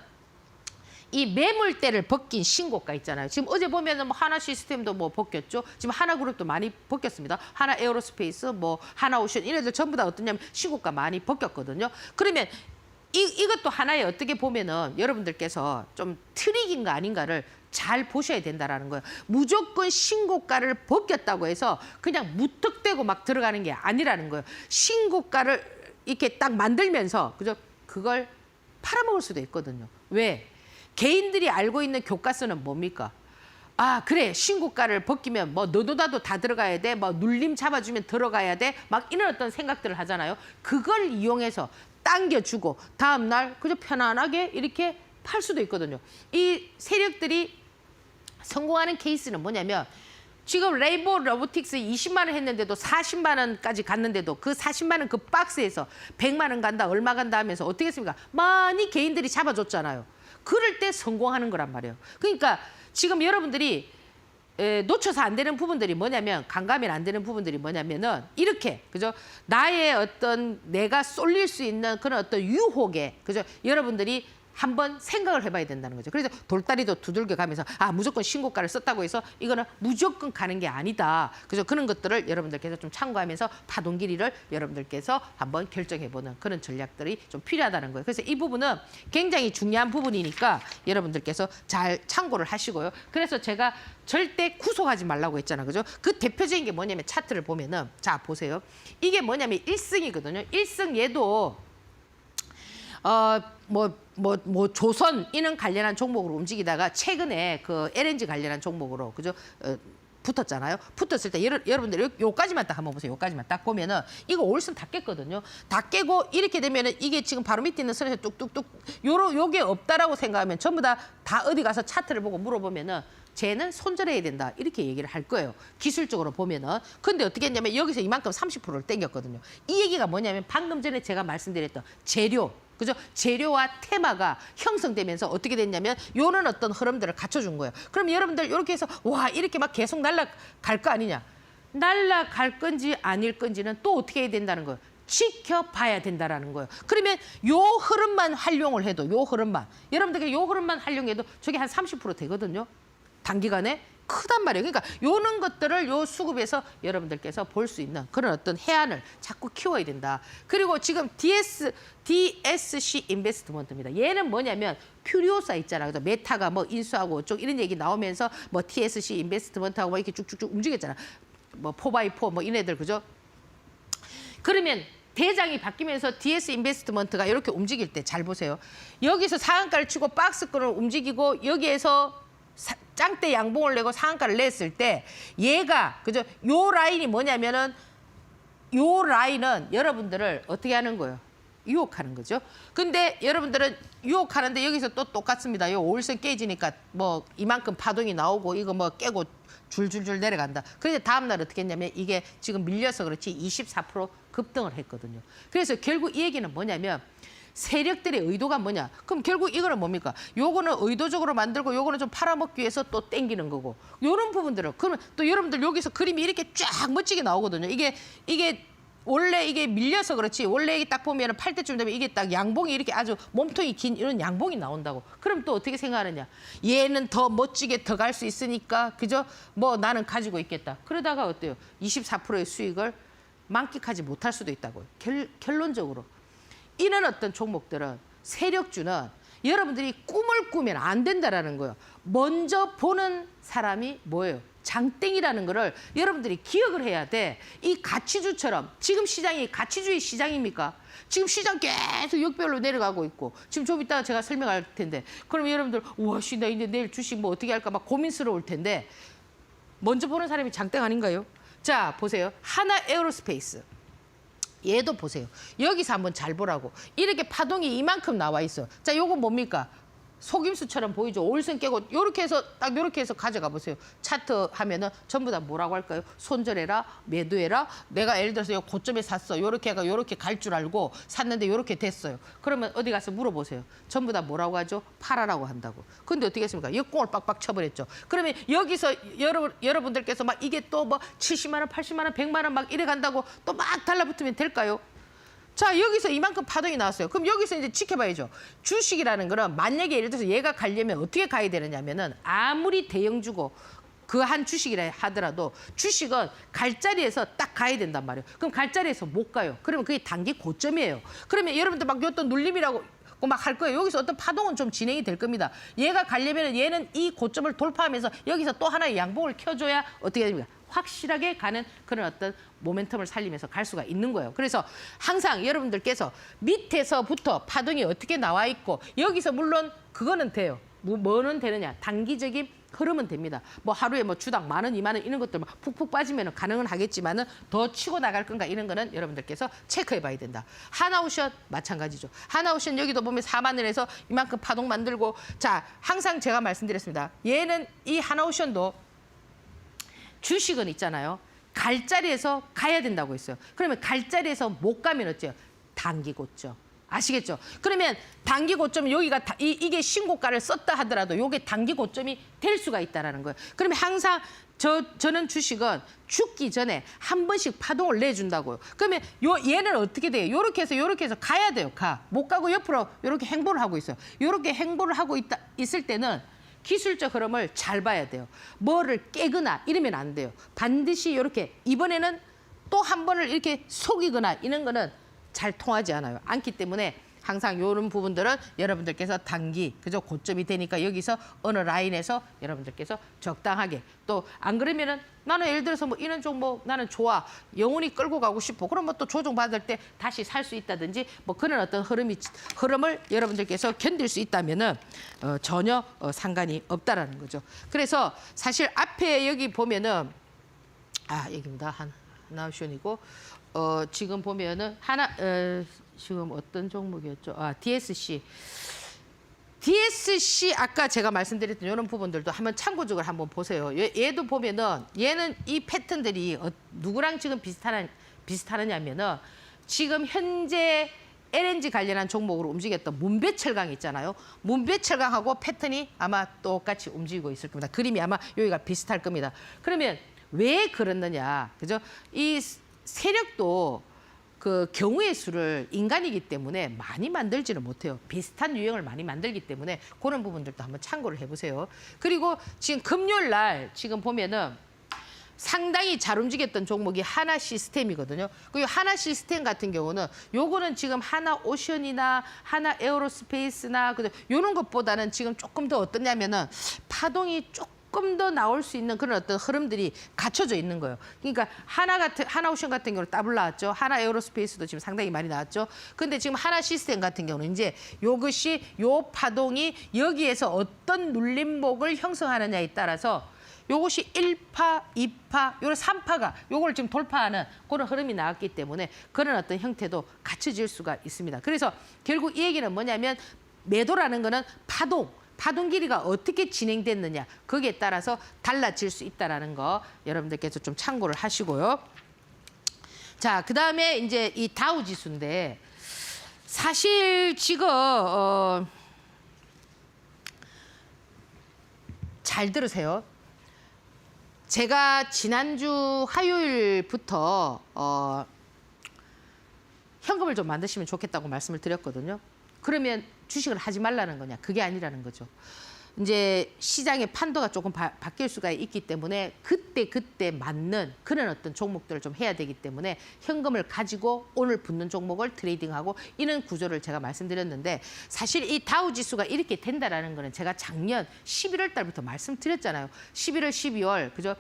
S1: 이 매물대를 벗긴 신고가 있잖아요. 지금 어제 보면은 뭐 하나 시스템도 뭐 벗겼죠. 지금 하나그룹도 많이 벗겼습니다. 하나 에어로스페이스, 뭐 하나오션 이래들 전부 다 어떠냐면 신고가 많이 벗겼거든요. 그러면 이것도 하나의 어떻게 보면은 여러분들께서 좀 트릭인가 아닌가를 잘 보셔야 된다라는 거예요. 무조건 신고가를 벗겼다고 해서 그냥 무턱대고 막 들어가는 게 아니라는 거예요. 신고가를 이렇게 딱 만들면서 그죠? 그걸 팔아먹을 수도 있거든요. 왜? 개인들이 알고 있는 교과서는 뭡니까? 아 그래 신고가를 벗기면 뭐 너도 나도 다 들어가야 돼. 뭐 눌림 잡아주면 들어가야 돼. 막 이런 어떤 생각들을 하잖아요. 그걸 이용해서 당겨주고 다음 날 그저 편안하게 이렇게 팔 수도 있거든요. 이 세력들이 성공하는 케이스는 뭐냐면 지금 레인보우 로보틱스 20만 원 했는데도 40만 원까지 갔는데도 그 40만 원 그 박스에서 100만 원 간다 얼마 간다 하면서 어떻게 했습니까? 많이 개인들이 잡아줬잖아요. 그럴 때 성공하는 거란 말이에요. 그러니까 지금 여러분들이 놓쳐서 안 되는 부분들이 뭐냐면 감가면 안 되는 부분들이 뭐냐면은 이렇게 그죠 나의 어떤 내가 쏠릴 수 있는 그런 어떤 유혹에 그죠 여러분들이 한번 생각을 해봐야 된다는 거죠. 그래서 돌다리도 두들겨 가면서 아 무조건 신고가를 썼다고 해서 이거는 무조건 가는 게 아니다. 그죠 그런 것들을 여러분들께서 좀 참고하면서 파동 길이를 여러분들께서 한번 결정해보는 그런 전략들이 좀 필요하다는 거예요. 그래서 이 부분은 굉장히 중요한 부분이니까 여러분들께서 잘 참고를 하시고요. 그래서 제가 절대 구속하지 말라고 했잖아요. 그죠? 그 대표적인 게 뭐냐면 차트를 보면은 자 보세요. 이게 뭐냐면 1승이거든요. 1승 얘도 조선 이런 관련한 종목으로 움직이다가 최근에 그 LNG 관련한 종목으로 그죠 붙었잖아요. 붙었을 때 여러분들 요까지만 딱 한번 보세요. 요까지만 딱 보면은 이거 올선 다 깼거든요. 다 깨고 이렇게 되면은 이게 지금 바로 밑에 있는 선에서 뚝뚝뚝 요게 없다라고 생각하면 전부 다 어디 가서 차트를 보고 물어보면은 쟤는 손절해야 된다. 이렇게 얘기를 할 거예요. 기술적으로 보면은. 근데 어떻게 했냐면 여기서 이만큼 30%를 땡겼거든요. 이 얘기가 뭐냐면 방금 전에 제가 말씀드렸던 재료. 그죠? 재료와 테마가 형성되면서 어떻게 됐냐면 요런 어떤 흐름들을 갖춰준 거예요. 그럼 여러분들 이렇게 해서 와 이렇게 막 계속 날아갈 거 아니냐. 날아갈 건지 아닐 건지는 또 어떻게 해야 된다는 거예요. 지켜봐야 된다라는 거예요. 그러면 요 흐름만 활용을 해도 요 흐름만 여러분들께 요 흐름만 활용해도 저게 한 30% 되거든요. 단기간에 크단 말이에요. 그러니까 요런 것들을 요 수급에서 여러분들께서 볼 수 있는 그런 어떤 해안을 자꾸 키워야 된다. 그리고 지금 DSC 인베스트먼트입니다. 얘는 뭐냐면 퓨리오사 있잖아. 그래서 메타가 뭐 인수하고 쪽 이런 얘기 나오면서 뭐 TSC 인베스트먼트하고 뭐 이렇게 쭉쭉쭉 움직였잖아. 뭐 4x4 뭐 이네들 그죠? 그러면 대장이 바뀌면서 DS 인베스트먼트가 이렇게 움직일 때 잘 보세요. 여기서 상한가를 치고 박스권을 움직이고 여기에서 짱대 양봉을 내고 상한가를 냈을 때 얘가 그죠? 요 라인이 뭐냐면은 요 라인은 여러분들을 어떻게 하는 거예요? 유혹하는 거죠. 근데 여러분들은 유혹하는데 여기서 또 똑같습니다. 요 5일선 깨지니까 뭐 이만큼 파동이 나오고 이거 뭐 깨고 줄줄줄 내려간다. 그런데 다음 날 어떻게 했냐면 이게 지금 밀려서 그렇지 24% 급등을 했거든요. 그래서 결국 이 얘기는 뭐냐면 세력들의 의도가 뭐냐? 그럼 결국 이거는 뭡니까? 요거는 의도적으로 만들고 요거는 좀 팔아먹기 위해서 또 땡기는 거고. 요런 부분들은 그러면 또 여러분들 여기서 그림이 이렇게 쫙 멋지게 나오거든요. 이게 원래 이게 밀려서 그렇지. 원래 이게 딱 보면은 팔 때쯤 되면 이게 딱 양봉이 이렇게 아주 몸통이 긴 이런 양봉이 나온다고. 그럼 또 어떻게 생각하느냐? 얘는 더 멋지게 더 갈 수 있으니까 그죠? 뭐 나는 가지고 있겠다. 그러다가 어때요? 24%의 수익을 만끽하지 못할 수도 있다고요. 결론적으로. 이런 어떤 종목들은 세력주는 여러분들이 꿈을 꾸면 안 된다라는 거예요. 먼저 보는 사람이 뭐예요? 장땡이라는 거를 여러분들이 기억을 해야 돼. 이 가치주처럼 지금 시장이 가치주의 시장입니까? 지금 시장 계속 역별로 내려가고 있고 지금 좀 이따가 제가 설명할 텐데 그러면 여러분들 우와 씨 나 이제 내일 주식 뭐 어떻게 할까 막 고민스러울 텐데 먼저 보는 사람이 장땡 아닌가요? 자 보세요. 하나 에어로스페이스. 얘도 보세요. 여기서 한번 잘 보라고. 이렇게 파동이 이만큼 나와 있어. 자, 요건 뭡니까? 속임수처럼 보이죠. 5일선 깨고 요렇게 해서 딱 요렇게 해서 가져가 보세요. 차트 하면은 전부 다 뭐라고 할까요? 손절해라, 매도해라. 내가 예를 들어서 요 고점에 샀어. 요렇게 해가 요렇게 갈 줄 알고 샀는데 요렇게 됐어요. 그러면 어디 가서 물어보세요. 전부 다 뭐라고 하죠? 팔아라고 한다고. 근데 어떻게 했습니까? 역공을 빡빡 쳐버렸죠. 그러면 여기서 여러분들께서 막 이게 또 뭐 70만 원, 80만 원, 100만 원 막 이래 간다고 또 막 달라붙으면 될까요? 자, 여기서 이만큼 파동이 나왔어요. 그럼 여기서 이제 지켜봐야죠. 주식이라는 거는 만약에 예를 들어서 얘가 가려면 어떻게 가야 되느냐면은 아무리 대형주고 그 한 주식이라 하더라도 주식은 갈 자리에서 딱 가야 된단 말이에요. 그럼 갈 자리에서 못 가요. 그러면 그게 단기 고점이에요. 그러면 여러분들 막 어떤 눌림이라고 막 할 거예요. 여기서 어떤 파동은 좀 진행이 될 겁니다. 얘가 가려면 얘는 이 고점을 돌파하면서 여기서 또 하나의 양봉을 켜줘야 어떻게 됩니까? 확실하게 가는 그런 어떤 모멘텀을 살리면서 갈 수가 있는 거예요. 그래서 항상 여러분들께서 밑에서부터 파동이 어떻게 나와 있고 여기서 물론 그거는 돼요. 뭐는 되느냐? 단기적인 흐름은 됩니다. 뭐 하루에 뭐 주당 10,000원, 20,000원 이런 것들 막 푹푹 빠지면 가능은 하겠지만은 더 치고 나갈 건가 이런 거는 여러분들께서 체크해 봐야 된다. 하나오션 마찬가지죠. 하나오션 여기도 보면 4만 원에서 이만큼 파동 만들고 자, 항상 제가 말씀드렸습니다. 얘는 이 하나오션도 주식은 있잖아요. 갈 자리에서 가야 된다고 했어요. 그러면 갈 자리에서 못 가면 어째요? 단기 고점. 아시겠죠? 그러면 단기 고점 여기가 이게 신고가를 썼다 하더라도 이게 단기 고점이 될 수가 있다라는 거예요. 그러면 항상 저는 주식은 죽기 전에 한 번씩 파동을 내준다고요. 그러면 얘는 어떻게 돼요? 요렇게 해서 가야 돼요. 못 가고 옆으로 이렇게 행보를 하고 있어요. 이렇게 행보를 하고 있을 때는 기술적 흐름을 잘 봐야 돼요. 뭐를 깨거나 이러면 안 돼요. 반드시 이렇게 이번에는 또 한 번을 이렇게 속이거나 이런 거는 잘 통하지 않아요. 않기 때문에 항상 이런 부분들은 여러분들께서 단기 그죠 고점이 되니까 여기서 어느 라인에서 여러분들께서 적당하게 또 안 그러면은 나는 예를 들어서 뭐 이런 종목 나는 좋아 영원히 끌고 가고 싶어 그럼 뭐 또 조정 받을 때 다시 살 수 있다든지 뭐 그런 어떤 흐름을 여러분들께서 견딜 수 있다면은 전혀 상관이 없다라는 거죠. 그래서 사실 앞에 여기 보면은 여기입니다. 하나오션이고 지금 보면은 지금 어떤 종목이었죠? DSC. DSC 아까 제가 말씀드렸던 이런 부분들도 한번 참고적으로 한번 보세요. 얘도 보면은 얘는 이 패턴들이 누구랑 지금 비슷하느냐면은 지금 현재 LNG 관련한 종목으로 움직였던 문배철강 있잖아요. 문배철강하고 패턴이 아마 똑같이 움직이고 있을 겁니다. 그림이 아마 여기가 비슷할 겁니다. 그러면 왜 그렇느냐, 그죠? 이 세력도 그 경우의 수를 인간이기 때문에 많이 만들지는 못해요. 비슷한 유형을 많이 만들기 때문에 그런 부분들도 한번 참고를 해보세요. 그리고 지금 금요일 날 지금 보면은 상당히 잘 움직였던 종목이 하나 시스템이거든요. 그리고 하나 시스템 같은 경우는 요거는 지금 하나 오션이나 하나 에어로스페이스나 이런 것보다는 지금 조금 더 어떠냐면은 파동이 조금 더 나올 수 있는 그런 어떤 흐름들이 갖춰져 있는 거예요. 그러니까 하나 오션 같은 경우는 더블 나왔죠. 하나 에어로스페이스도 지금 상당히 많이 나왔죠. 근데 지금 하나 시스템 같은 경우는 이제 요것이 요 파동이 여기에서 어떤 눌림목을 형성하느냐에 따라서 요것이 1파, 2파, 요런 3파가 요걸 지금 돌파하는 그런 흐름이 나왔기 때문에 그런 어떤 형태도 갖춰질 수가 있습니다. 그래서 결국 이 얘기는 뭐냐면 매도라는 거는 파동 길이가 어떻게 진행됐느냐 거기에 따라서 달라질 수 있다는 거 여러분들께서 좀 참고를 하시고요. 자, 그다음에 이제 이 다우 지수인데 사실 지금 잘 들으세요. 제가 지난주 화요일부터 현금을 좀 만드시면 좋겠다고 말씀을 드렸거든요. 그러면 주식을 하지 말라는 거냐? 그게 아니라는 거죠. 이제 시장의 판도가 조금 바뀔 수가 있기 때문에 그때 맞는 그런 어떤 종목들을 좀 해야 되기 때문에 현금을 가지고 오늘 붙는 종목을 트레이딩하고 이런 구조를 제가 말씀드렸는데 사실 이 다우 지수가 이렇게 된다라는 거는 제가 작년 11월 달부터 말씀드렸잖아요. 11월, 12월 그죠?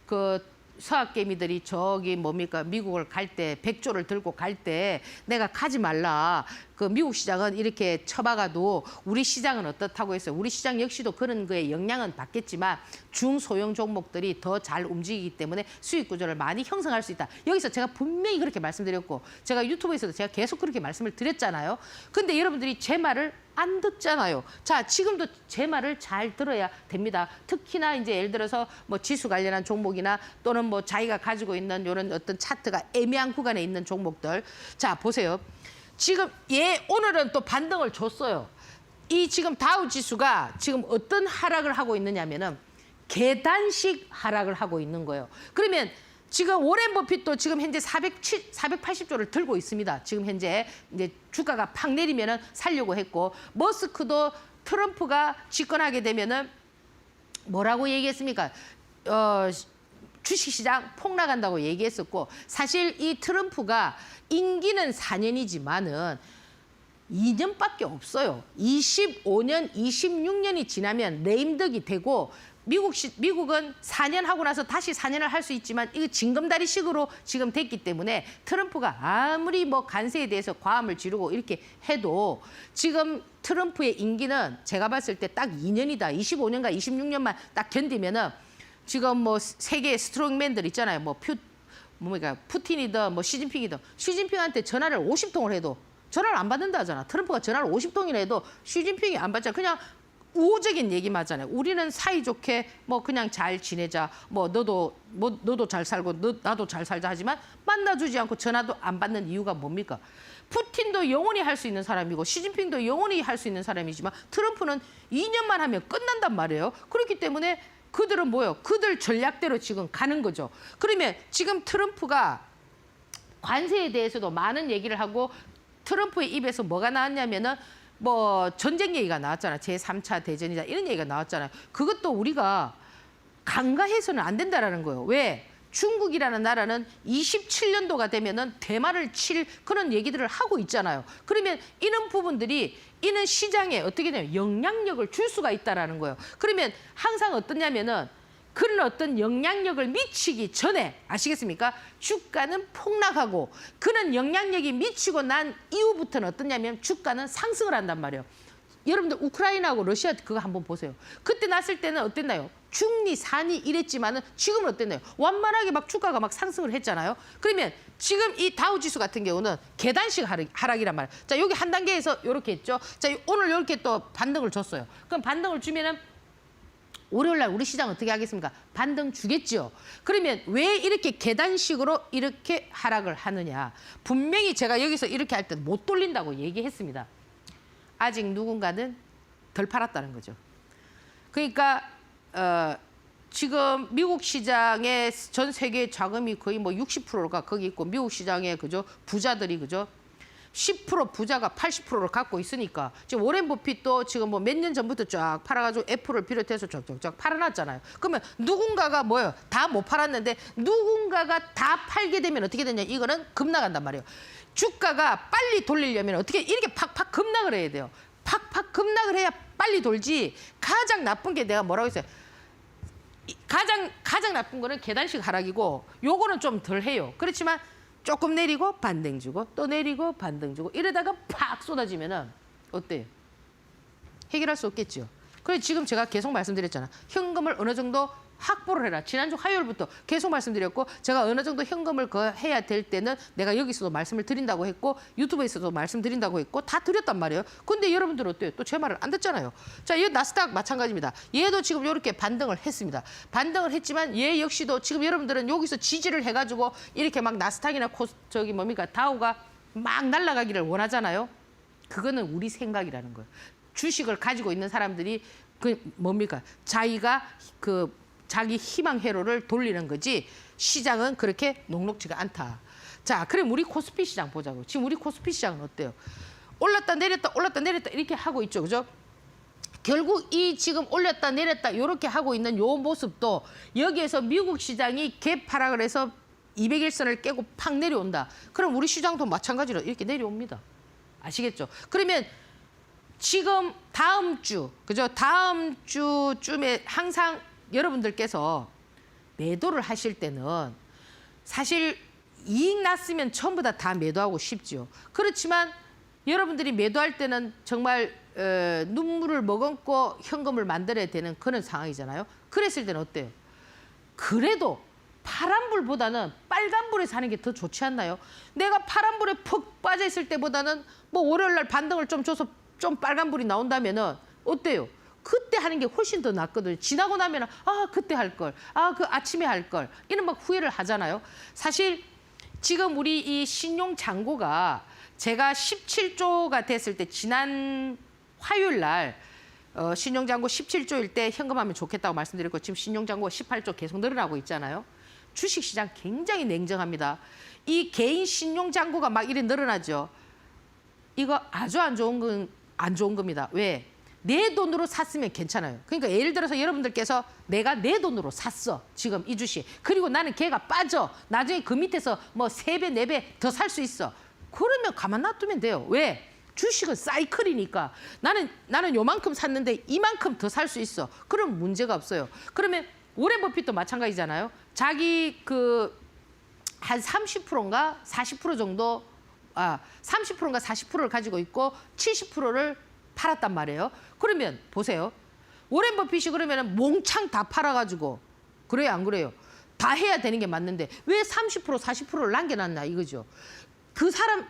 S1: 그 서학개미들이 저기 뭡니까 미국을 갈 때 100조를 들고 갈 때 내가 가지 말라. 그 미국 시장은 이렇게 쳐박아도 우리 시장은 어떻다고 했어요. 우리 시장 역시도 그런 거에 영향은 받겠지만 중소형 종목들이 더 잘 움직이기 때문에 수익 구조를 많이 형성할 수 있다. 여기서 제가 분명히 그렇게 말씀드렸고 제가 유튜브에서도 제가 계속 그렇게 말씀을 드렸잖아요. 근데 여러분들이 제 말을 안 듣잖아요. 자, 지금도 제 말을 잘 들어야 됩니다. 특히나 이제 예를 들어서 뭐 지수 관련한 종목이나 또는 뭐 자기가 가지고 있는 이런 어떤 차트가 애매한 구간에 있는 종목들. 자, 보세요. 지금 오늘은 또 반등을 줬어요. 이 지금 다우 지수가 지금 어떤 하락을 하고 있느냐면은 계단식 하락을 하고 있는 거예요. 그러면 지금 워렌 버핏도 지금 현재 480조를 들고 있습니다. 지금 현재 이제 주가가 팍 내리면은 살려고 했고 머스크도 트럼프가 집권하게 되면은 뭐라고 얘기했습니까? 주식시장 폭락한다고 얘기했었고 사실 이 트럼프가 임기는 4년이지만은 2년밖에 없어요. 25년, 26년이 지나면 레임덕이 되고 미국은 4년 하고 나서 다시 4년을 할 수 있지만 이거 징검다리식으로 지금 됐기 때문에 트럼프가 아무리 뭐 관세에 대해서 과음을 지르고 이렇게 해도 지금 트럼프의 임기는 제가 봤을 때 딱 2년이다. 25년과 26년만 딱 견디면은 지금 뭐 세계 스트롱맨들 있잖아요. 푸틴이든 뭐 시진핑이든 시진핑한테 전화를 50통을 해도 전화를 안 받는다 하잖아. 트럼프가 전화를 50통이나 해도 시진핑이 안 받잖아. 그냥 우호적인 얘기만 하잖아요. 우리는 사이좋게 뭐 그냥 잘 지내자. 너도 잘 살고 나도 잘 살자 하지만 만나주지 않고 전화도 안 받는 이유가 뭡니까? 푸틴도 영원히 할 수 있는 사람이고 시진핑도 영원히 할 수 있는 사람이지만 트럼프는 2년만 하면 끝난단 말이에요. 그렇기 때문에 그들은 뭐예요? 그들 전략대로 지금 가는 거죠. 그러면 지금 트럼프가 관세에 대해서도 많은 얘기를 하고 트럼프의 입에서 뭐가 나왔냐면은 뭐 전쟁 얘기가 나왔잖아요. 제3차 대전이다 이런 얘기가 나왔잖아요. 그것도 우리가 간과해서는 안 된다라는 거예요. 왜? 중국이라는 나라는 27년도가 되면은 대마를 칠 그런 얘기들을 하고 있잖아요. 그러면 이런 부분들이 이는 시장에 어떻게 되면 영향력을 줄 수가 있다라는 거예요. 그러면 항상 어떠냐면은 그런 어떤 영향력을 미치기 전에 아시겠습니까? 주가는 폭락하고 그런 영향력이 미치고 난 이후부터는 어떠냐면 주가는 상승을 한단 말이에요. 여러분들 우크라이나하고 러시아 그거 한번 보세요. 그때 났을 때는 어땠나요? 중리, 산이 이랬지만은 지금은 어땠나요? 완만하게 막 주가가 막 상승을 했잖아요. 그러면 지금 이 다우지수 같은 경우는 계단식 하락이란 말이에요. 자, 여기 한 단계에서 이렇게 했죠. 자, 오늘 이렇게 또 반등을 줬어요. 그럼 반등을 주면은 월요일 날 우리 시장 어떻게 하겠습니까? 반등 주겠죠. 그러면 왜 이렇게 계단식으로 이렇게 하락을 하느냐? 분명히 제가 여기서 이렇게 할 때 못 돌린다고 얘기했습니다. 아직 누군가는 덜 팔았다는 거죠. 그러니까 지금 미국 시장의 전 세계 자금이 거의 뭐 60%가 거기 있고 미국 시장의 그죠 부자들이 그죠 10% 부자가 80%를 갖고 있으니까 지금 워렌 버핏도 지금 뭐 몇 년 전부터 쫙 팔아가지고 애플을 비롯해서 쫙쫙쫙 팔아놨잖아요. 그러면 누군가가 뭐예요? 다 못 팔았는데 누군가가 다 팔게 되면 어떻게 되냐? 이거는 급락한단 말이에요. 주가가 빨리 돌리려면 어떻게 이렇게 팍팍 급락을 해야 돼요. 팍팍 급락을 해야 빨리 돌지. 가장 나쁜 게 내가 뭐라고 했어요? 가장 나쁜 거는 계단식 하락이고 요거는 좀 덜 해요. 그렇지만 조금 내리고 반등 주고 또 내리고 반등 주고 이러다가 팍 쏟아지면은 어때요? 해결할 수 없겠죠. 그래서 지금 제가 계속 말씀드렸잖아. 현금을 어느 정도 확보를 해라. 지난주 화요일부터 계속 말씀드렸고 제가 어느 정도 현금을 해야 될 때는 내가 여기서도 말씀을 드린다고 했고 유튜브에서도 말씀드린다고 했고 다 드렸단 말이에요. 근데 여러분들 어때요? 또 제 말을 안 듣잖아요. 자, 이 나스닥 마찬가지입니다. 얘도 지금 이렇게 반등을 했습니다. 반등을 했지만 얘 역시도 지금 여러분들은 여기서 지지를 해가지고 이렇게 막 나스닥이나 저기 뭡니까 다우가 막 날아가기를 원하잖아요. 그거는 우리 생각이라는 거예요. 주식을 가지고 있는 사람들이 그 뭡니까 자기가 자기 희망 회로를 돌리는 거지 시장은 그렇게 녹록지가 않다. 자, 그럼 우리 코스피 시장 보자고. 지금 우리 코스피 시장은 어때요? 올랐다 내렸다 올랐다 내렸다 이렇게 하고 있죠. 그죠? 결국 이 지금 올렸다 내렸다 이렇게 하고 있는 요 모습도 여기에서 미국 시장이 갭 하락을 해서 200일선을 깨고 팍 내려온다. 그럼 우리 시장도 마찬가지로 이렇게 내려옵니다. 아시겠죠? 그러면 지금 다음 주, 그죠? 다음 주쯤에 항상 여러분들께서 매도를 하실 때는 사실 이익 났으면 전부 다 매도하고 싶죠. 그렇지만 여러분들이 매도할 때는 정말 눈물을 머금고 현금을 만들어야 되는 그런 상황이잖아요. 그랬을 때는 어때요? 그래도 파란불보다는 빨간불에 사는 게 더 좋지 않나요? 내가 파란불에 푹 빠져 있을 때보다는 뭐 월요일 날 반등을 좀 줘서 좀 빨간불이 나온다면은 어때요? 그때 하는 게 훨씬 더 낫거든요. 지나고 나면 그때 할 걸, 그 아침에 할 걸 이런 막 후회를 하잖아요. 사실 지금 우리 이 신용 잔고가 제가 17조가 됐을 때 지난 화요일 날 신용 잔고 17조일 때 현금하면 좋겠다고 말씀드렸고 지금 신용 잔고가 18조 계속 늘어나고 있잖아요. 주식 시장 굉장히 냉정합니다. 이 개인 신용 잔고가 막 이래 늘어나죠. 이거 아주 안 좋은 겁니다. 왜? 내 돈으로 샀으면 괜찮아요. 그러니까 예를 들어서 여러분들께서 내가 내 돈으로 샀어. 지금 이 주식. 그리고 나는 걔가 빠져. 나중에 그 밑에서 뭐 3배, 4배 더 살 수 있어. 그러면 가만 놔두면 돼요. 왜? 주식은 사이클이니까. 나는 요만큼 샀는데 이만큼 더 살 수 있어. 그럼 문제가 없어요. 그러면 워렌 버핏도 마찬가지잖아요. 자기 한 30%인가 40% 정도 30%인가 40%를 가지고 있고 70%를 팔았단 말이에요. 그러면 보세요. 워렌 버핏이 그러면 몽창 다 팔아가지고 그래요 안 그래요? 다 해야 되는 게 맞는데 왜 30% 40%를 남겨놨나 이거죠.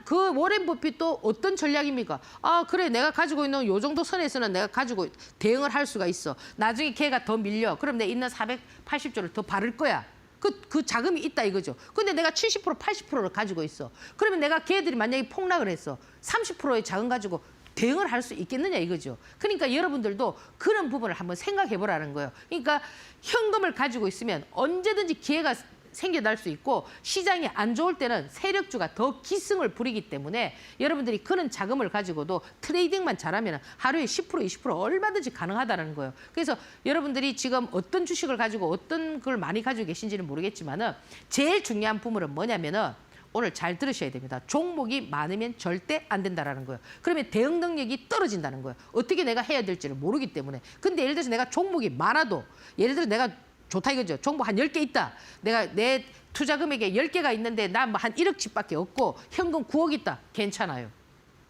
S1: 그 워렌 버핏도 어떤 전략입니까? 그래 내가 가지고 있는 요 정도 선에서는 내가 가지고 대응을 할 수가 있어. 나중에 걔가 더 밀려. 그럼 내 있는 480조를 더 바를 거야. 그 자금이 있다 이거죠. 근데 내가 70% 80%를 가지고 있어. 그러면 내가 걔들이 만약에 폭락을 했어. 30%의 자금 가지고 대응을 할 수 있겠느냐 이거죠. 그러니까 여러분들도 그런 부분을 한번 생각해 보라는 거예요. 그러니까 현금을 가지고 있으면 언제든지 기회가 생겨날 수 있고 시장이 안 좋을 때는 세력주가 더 기승을 부리기 때문에 여러분들이 그런 자금을 가지고도 트레이딩만 잘하면 하루에 10% 20% 얼마든지 가능하다는 거예요. 그래서 여러분들이 지금 어떤 주식을 가지고 어떤 걸 많이 가지고 계신지는 모르겠지만은 제일 중요한 부분은 뭐냐면은 오늘 잘 들으셔야 됩니다. 종목이 많으면 절대 안 된다라는 거예요. 그러면 대응 능력이 떨어진다는 거예요. 어떻게 내가 해야 될지를 모르기 때문에. 근데 예를 들어서 내가 종목이 많아도 예를 들어 내가 좋다 이거죠. 종목 한 10개 있다. 내가 내 투자 금액에 10개가 있는데 나 뭐 한 1억치밖에 없고 현금 9억 있다. 괜찮아요.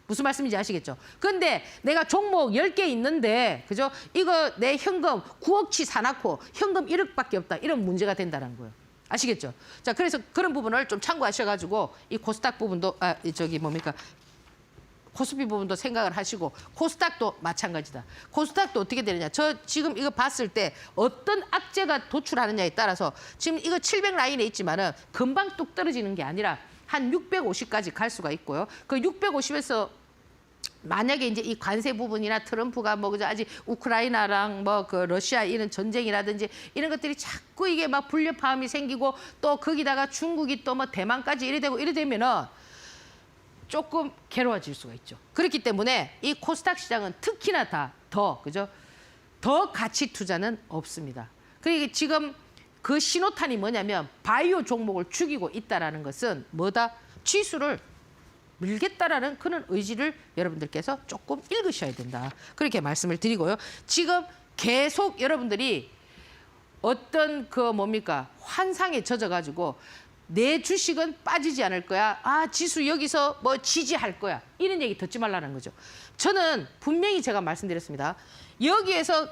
S1: 무슨 말씀인지 아시겠죠? 근데 내가 종목 10개 있는데, 그죠? 이거 내 현금 9억치 사놓고 현금 1억밖에 없다. 이런 문제가 된다는 거예요. 아시겠죠? 자, 그래서 그런 부분을 좀 참고하셔가지고 이 코스닥 부분도, 코스피 부분도 생각을 하시고, 코스닥도 마찬가지다. 코스닥도 어떻게 되느냐. 저 지금 이거 봤을 때 어떤 악재가 도출하느냐에 따라서 지금 이거 700 라인에 있지만은 금방 뚝 떨어지는 게 아니라 한 650까지 갈 수가 있고요. 그 650에서 만약에 이제 이 관세 부분이나 트럼프가 뭐 그저 아직 우크라이나랑 뭐 그 러시아 이런 전쟁이라든지 이런 것들이 자꾸 이게 막 불협화음이 생기고 또 거기다가 중국이 또 뭐 대만까지 이래 되고 이래 되면은 조금 괴로워질 수가 있죠. 그렇기 때문에 이 코스닥 시장은 특히나 그죠? 더 가치 투자는 없습니다. 그리고 지금 그 신호탄이 뭐냐면 바이오 종목을 죽이고 있다라는 것은 뭐다? 지수를 밀겠다라는 그런 의지를 여러분들께서 조금 읽으셔야 된다. 그렇게 말씀을 드리고요. 지금 계속 여러분들이 어떤 그 환상에 젖어가지고 내 주식은 빠지지 않을 거야. 아, 지수 여기서 뭐 지지할 거야. 이런 얘기 듣지 말라는 거죠. 저는 분명히 제가 말씀드렸습니다. 여기에서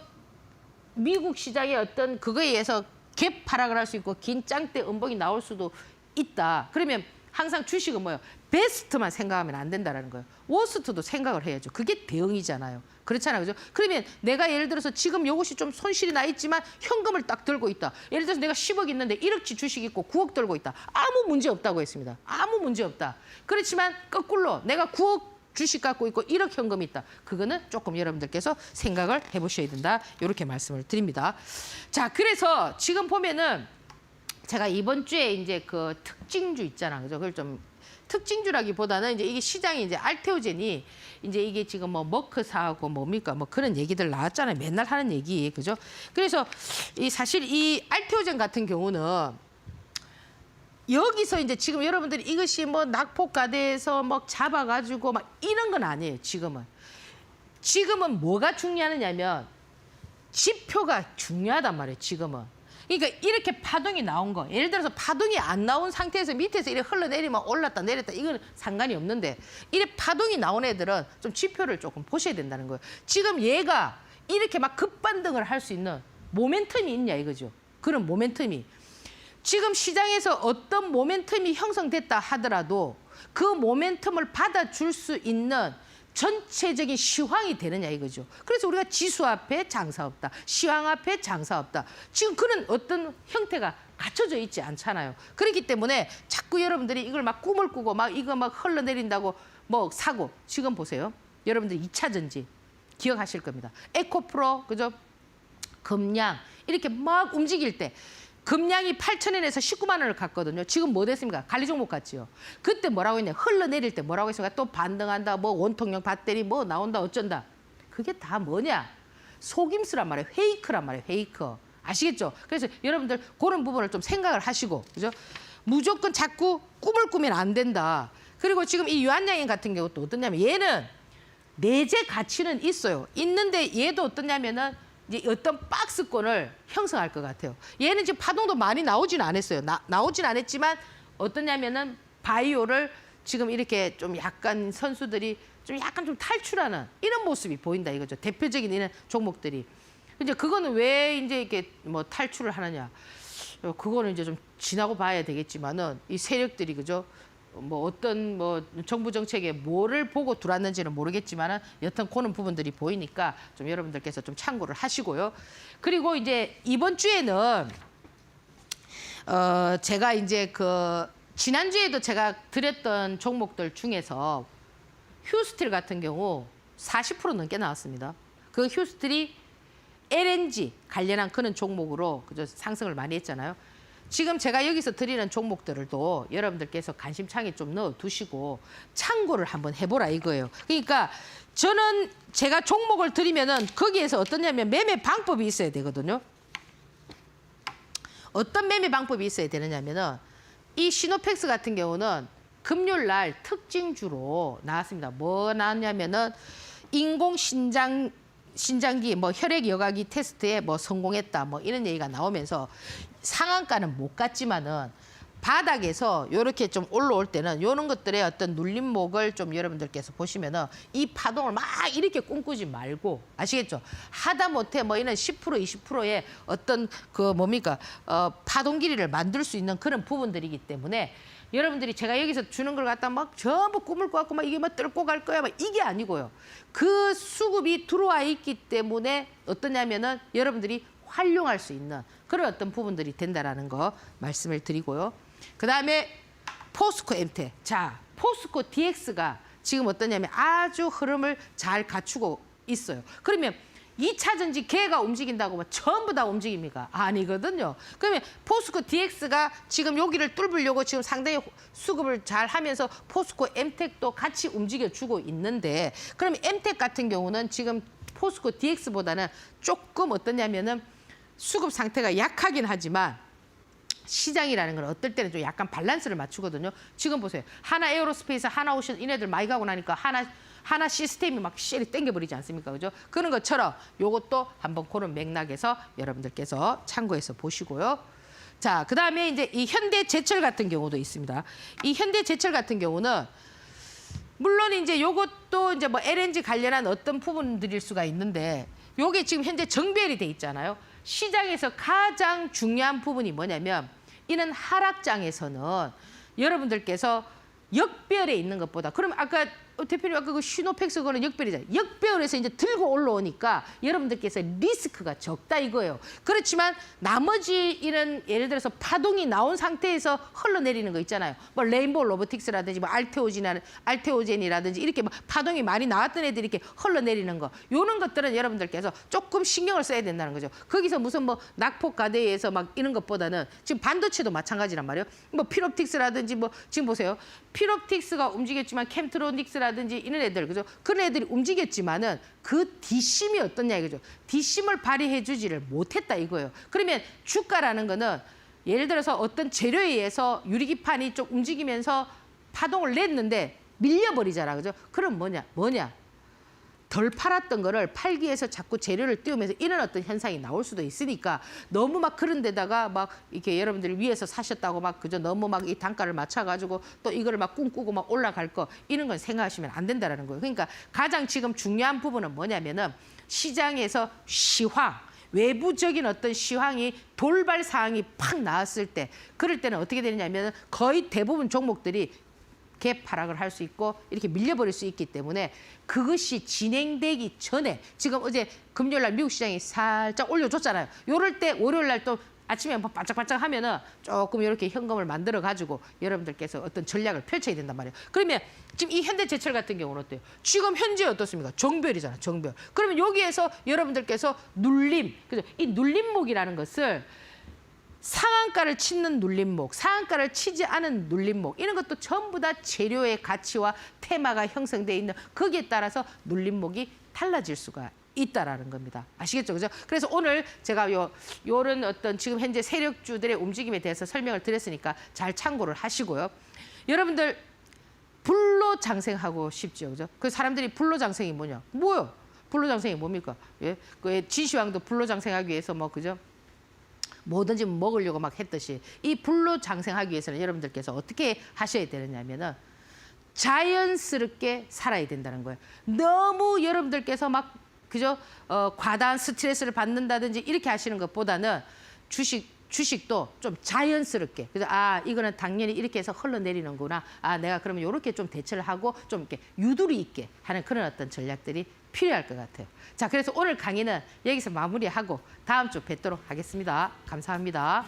S1: 미국 시장의 어떤 그거에 의해서 갭 하락을 할 수 있고 긴 짱대 음봉이 나올 수도 있다. 그러면 항상 주식은 뭐예요? 베스트만 생각하면 안 된다는 거예요. 워스트도 생각을 해야죠. 그게 대응이잖아요. 그렇잖아요. 그죠? 그러면 내가 예를 들어서 지금 이것이 좀 손실이 나 있지만 현금을 딱 들고 있다. 예를 들어서 내가 10억 있는데 1억치 주식 있고 9억 들고 있다. 아무 문제 없다고 했습니다. 아무 문제 없다. 그렇지만 거꾸로 내가 9억 주식 갖고 있고 1억 현금이 있다. 그거는 조금 여러분들께서 생각을 해보셔야 된다. 이렇게 말씀을 드립니다. 자, 그래서 지금 보면은 제가 이번 주에 이제 그 특징주 있잖아. 그죠? 그걸 좀 특징주라기보다는 이제 이게 시장이 이제 알테오젠이 이제 이게 지금 뭐 머크사하고 뭡니까 뭐 그런 얘기들 나왔잖아요. 맨날 하는 얘기. 그죠? 그래서 이 사실 이 알테오젠 같은 경우는 여기서 이제 지금 여러분들이 이것이 뭐 낙폭과대에서 막 잡아가지고 막 이런 건 아니에요. 지금은 뭐가 중요하냐면 지표가 중요하단 말이에요. 지금은. 그러니까 이렇게 파동이 나온 거, 예를 들어서 파동이 안 나온 상태에서 밑에서 이렇게 흘러내리면 올랐다 내렸다 이건 상관이 없는데 이렇게 파동이 나온 애들은 좀 지표를 조금 보셔야 된다는 거예요. 지금 얘가 이렇게 막 급반등을 할 수 있는 모멘텀이 있냐 이거죠. 그런 모멘텀이. 지금 시장에서 어떤 모멘텀이 형성됐다 하더라도 그 모멘텀을 받아줄 수 있는 전체적인 시황이 되느냐 이거죠. 그래서 우리가 지수 앞에 장사 없다. 시황 앞에 장사 없다. 지금 그런 어떤 형태가 갖춰져 있지 않잖아요. 그렇기 때문에 자꾸 여러분들이 이걸 막 꿈을 꾸고 막 이거 막 흘러내린다고 뭐 사고. 지금 보세요. 여러분들 2차 전지 기억하실 겁니다. 에코프로, 그죠? 금양 이렇게 막 움직일 때 금양이 8,000원에서 19만 원을 갔거든요. 지금 뭐 됐습니까? 관리 종목 같지요. 그때 뭐라고 했냐? 흘러내릴 때 뭐라고 했습니까? 또 반등한다, 뭐 원통형 배터리 뭐 나온다, 어쩐다. 그게 다 뭐냐? 속임수란 말이에요. 페이크란 말이에요. 페이크. 아시겠죠? 그래서 여러분들 그런 부분을 좀 생각을 하시고, 그죠? 무조건 자꾸 꿈을 꾸면 안 된다. 그리고 지금 이 유한양인 같은 경우도 어떠냐면 얘는 내재 가치는 있어요. 있는데 얘도 어떠냐면은 이제 어떤 박스권을 형성할 것 같아요. 얘는 지금 파동도 많이 나오진 않았어요. 나오진 않았지만 어떠냐면은 바이오를 지금 이렇게 좀 약간 선수들이 좀 약간 좀 탈출하는 이런 모습이 보인다 이거죠. 대표적인 이런 종목들이. 이제 그거는 왜 이제 이렇게 뭐 탈출을 하느냐. 그거는 이제 좀 지나고 봐야 되겠지만은 이 세력들이 그죠. 뭐 어떤 뭐 정부 정책에 뭐를 보고 들어왔는지는 모르겠지만은 여튼 그런 부분들이 보이니까 좀 여러분들께서 좀 참고를 하시고요. 그리고 이제 이번 주에는 제가 이제 그 지난주에도 제가 드렸던 종목들 중에서 휴스틸 같은 경우 40% 넘게 나왔습니다. 그 휴스틸이 LNG 관련한 그런 종목으로 그저 상승을 많이 했잖아요. 지금 제가 여기서 드리는 종목들도 여러분들께서 관심창에 좀 넣어두시고 참고를 한번 해보라 이거예요. 그러니까 저는 제가 종목을 드리면은 거기에서 어떠냐면 매매 방법이 있어야 되거든요. 어떤 매매 방법이 있어야 되느냐면은 이 시노펙스 같은 경우는 금요일 날 특징주로 나왔습니다. 뭐 나왔냐면은 신장기 뭐 혈액 여과기 테스트에 뭐 성공했다 뭐 이런 얘기가 나오면서 상한가는 못 갔지만은 바닥에서 이렇게 좀 올라올 때는 이런 것들의 어떤 눌림목을 좀 여러분들께서 보시면은 이 파동을 막 이렇게 꿈꾸지 말고 아시겠죠? 하다못해 뭐 이런 10% 20%의 어떤 그 뭡니까 파동 길이를 만들 수 있는 그런 부분들이기 때문에 여러분들이 제가 여기서 주는 걸 갖다 막 전부 꿈을 꿔갖고 막 이게 막 뜰고 갈 거야 막 이게 아니고요. 그 수급이 들어와 있기 때문에 어떠냐면은 여러분들이 활용할 수 있는 그런 어떤 부분들이 된다라는 거 말씀을 드리고요. 그다음에 포스코 엠텍. 자, 포스코 DX가 지금 어떠냐면 아주 흐름을 잘 갖추고 있어요. 그러면 2차 전지 걔가 움직인다고 막 전부 다 움직입니까? 아니거든요. 그러면 포스코 DX가 지금 여기를 뚫으려고 지금 상당히 수급을 잘 하면서 포스코 엠텍도 같이 움직여주고 있는데 그러면 엠텍 같은 경우는 지금 포스코 DX보다는 조금 어떠냐면은 수급 상태가 약하긴 하지만 시장이라는 건 어떨 때는 좀 약간 밸런스를 맞추거든요. 지금 보세요. 하나 에어로스페이스, 하나 오션 이네들 많이 가고 나니까 하나 시스템이 막 쉐리 땡겨버리지 않습니까? 그죠? 그런 것처럼 요것도 한번 그런 맥락에서 여러분들께서 참고해서 보시고요. 자, 그다음에 이제 이 현대제철 같은 경우도 있습니다. 이 현대제철 같은 경우는 물론 이제 요것도 이제 뭐 LNG 관련한 어떤 부분들일 수가 있는데 요게 지금 현재 정배열이 돼 있잖아요. 시장에서 가장 중요한 부분이 뭐냐면 이는 하락장에서는 여러분들께서 역배열에 있는 것보다 그럼 아까 대표님 아까 그 시노펙스 그거는 역배열이잖아요. 역배열에서 이제 들고 올라오니까 여러분들께서 리스크가 적다 이거예요. 그렇지만 나머지 이런 예를 들어서 파동이 나온 상태에서 흘러내리는 거 있잖아요. 뭐 레인보우 로보틱스라든지 뭐 알테오젠이라든지 이렇게 뭐 파동이 많이 나왔던 애들이 이렇게 흘러내리는 거. 요런 것들은 여러분들께서 조금 신경을 써야 된다는 거죠. 거기서 무슨 뭐 낙폭과대에서 막 이런 것보다는 지금 반도체도 마찬가지란 말이에요. 뭐 필옵틱스라든지 뭐 지금 보세요. 필옵틱스가 움직였지만 캠트로닉스라든지 이런 애들 그죠? 그런 애들이 움직였지만은 그 뒷심이 어떻냐 이거죠. 뒷심을 발휘해 주지를 못했다 이거예요. 그러면 주가라는 거는 예를 들어서 어떤 재료에 의해서 유리기판이 좀 움직이면서 파동을 냈는데 밀려버리잖아 그죠? 그럼 뭐냐? 덜 팔았던 거를 팔기 위해서 자꾸 재료를 띄우면서 이런 어떤 현상이 나올 수도 있으니까 너무 막 그런 데다가 막 이렇게 여러분들이 위에서 사셨다고 막 그저 너무 막 이 단가를 맞춰가지고 또 이거를 막 꿈꾸고 막 올라갈 거 이런 건 생각하시면 안 된다라는 거예요. 그러니까 가장 지금 중요한 부분은 뭐냐면은 시장에서 시황 외부적인 어떤 시황이 돌발 사항이 팍 나왔을 때 그럴 때는 어떻게 되느냐면 거의 대부분 종목들이 갭 하락을 할 수 있고 이렇게 밀려버릴 수 있기 때문에 그것이 진행되기 전에 지금 어제 금요일 날 미국 시장이 살짝 올려줬잖아요. 요럴 때 월요일 날 또 아침에 한번 반짝반짝 하면은 조금 이렇게 현금을 만들어 가지고 여러분들께서 어떤 전략을 펼쳐야 된단 말이에요. 그러면 지금 이 현대제철 같은 경우는 어때요? 지금 현재 어떻습니까? 정별이잖아, 정별. 그러면 여기에서 여러분들께서 눌림, 그죠? 이 눌림목이라는 것을 상한가를 치는 눌림목, 상한가를 치지 않은 눌림목 이런 것도 전부 다 재료의 가치와 테마가 형성돼 있는 거기에 따라서 눌림목이 달라질 수가 있다라는 겁니다. 아시겠죠? 그죠? 그래서 오늘 제가 요런 어떤 지금 현재 세력주들의 움직임에 대해서 설명을 드렸으니까 잘 참고를 하시고요. 여러분들 불로 장생하고 싶죠. 그죠? 그 사람들이 불로 장생이 뭐냐? 뭐요? 불로 장생이 뭡니까? 예? 그 진시황도 불로 장생하기 위해서 뭐 그죠? 뭐든지 먹으려고 막 했듯이 이 불로 장생하기 위해서는 여러분들께서 어떻게 하셔야 되느냐면은 자연스럽게 살아야 된다는 거예요. 너무 여러분들께서 막 그죠? 과다한 스트레스를 받는다든지 이렇게 하시는 것보다는 주식도 좀 자연스럽게 그래서 이거는 당연히 이렇게 해서 흘러내리는구나. 내가 그러면 이렇게 좀 대처를 하고 좀 이렇게 유두리 있게 하는 그런 어떤 전략들이 필요할 것 같아요. 자, 그래서 오늘 강의는 여기서 마무리하고 다음 주 뵙도록 하겠습니다. 감사합니다.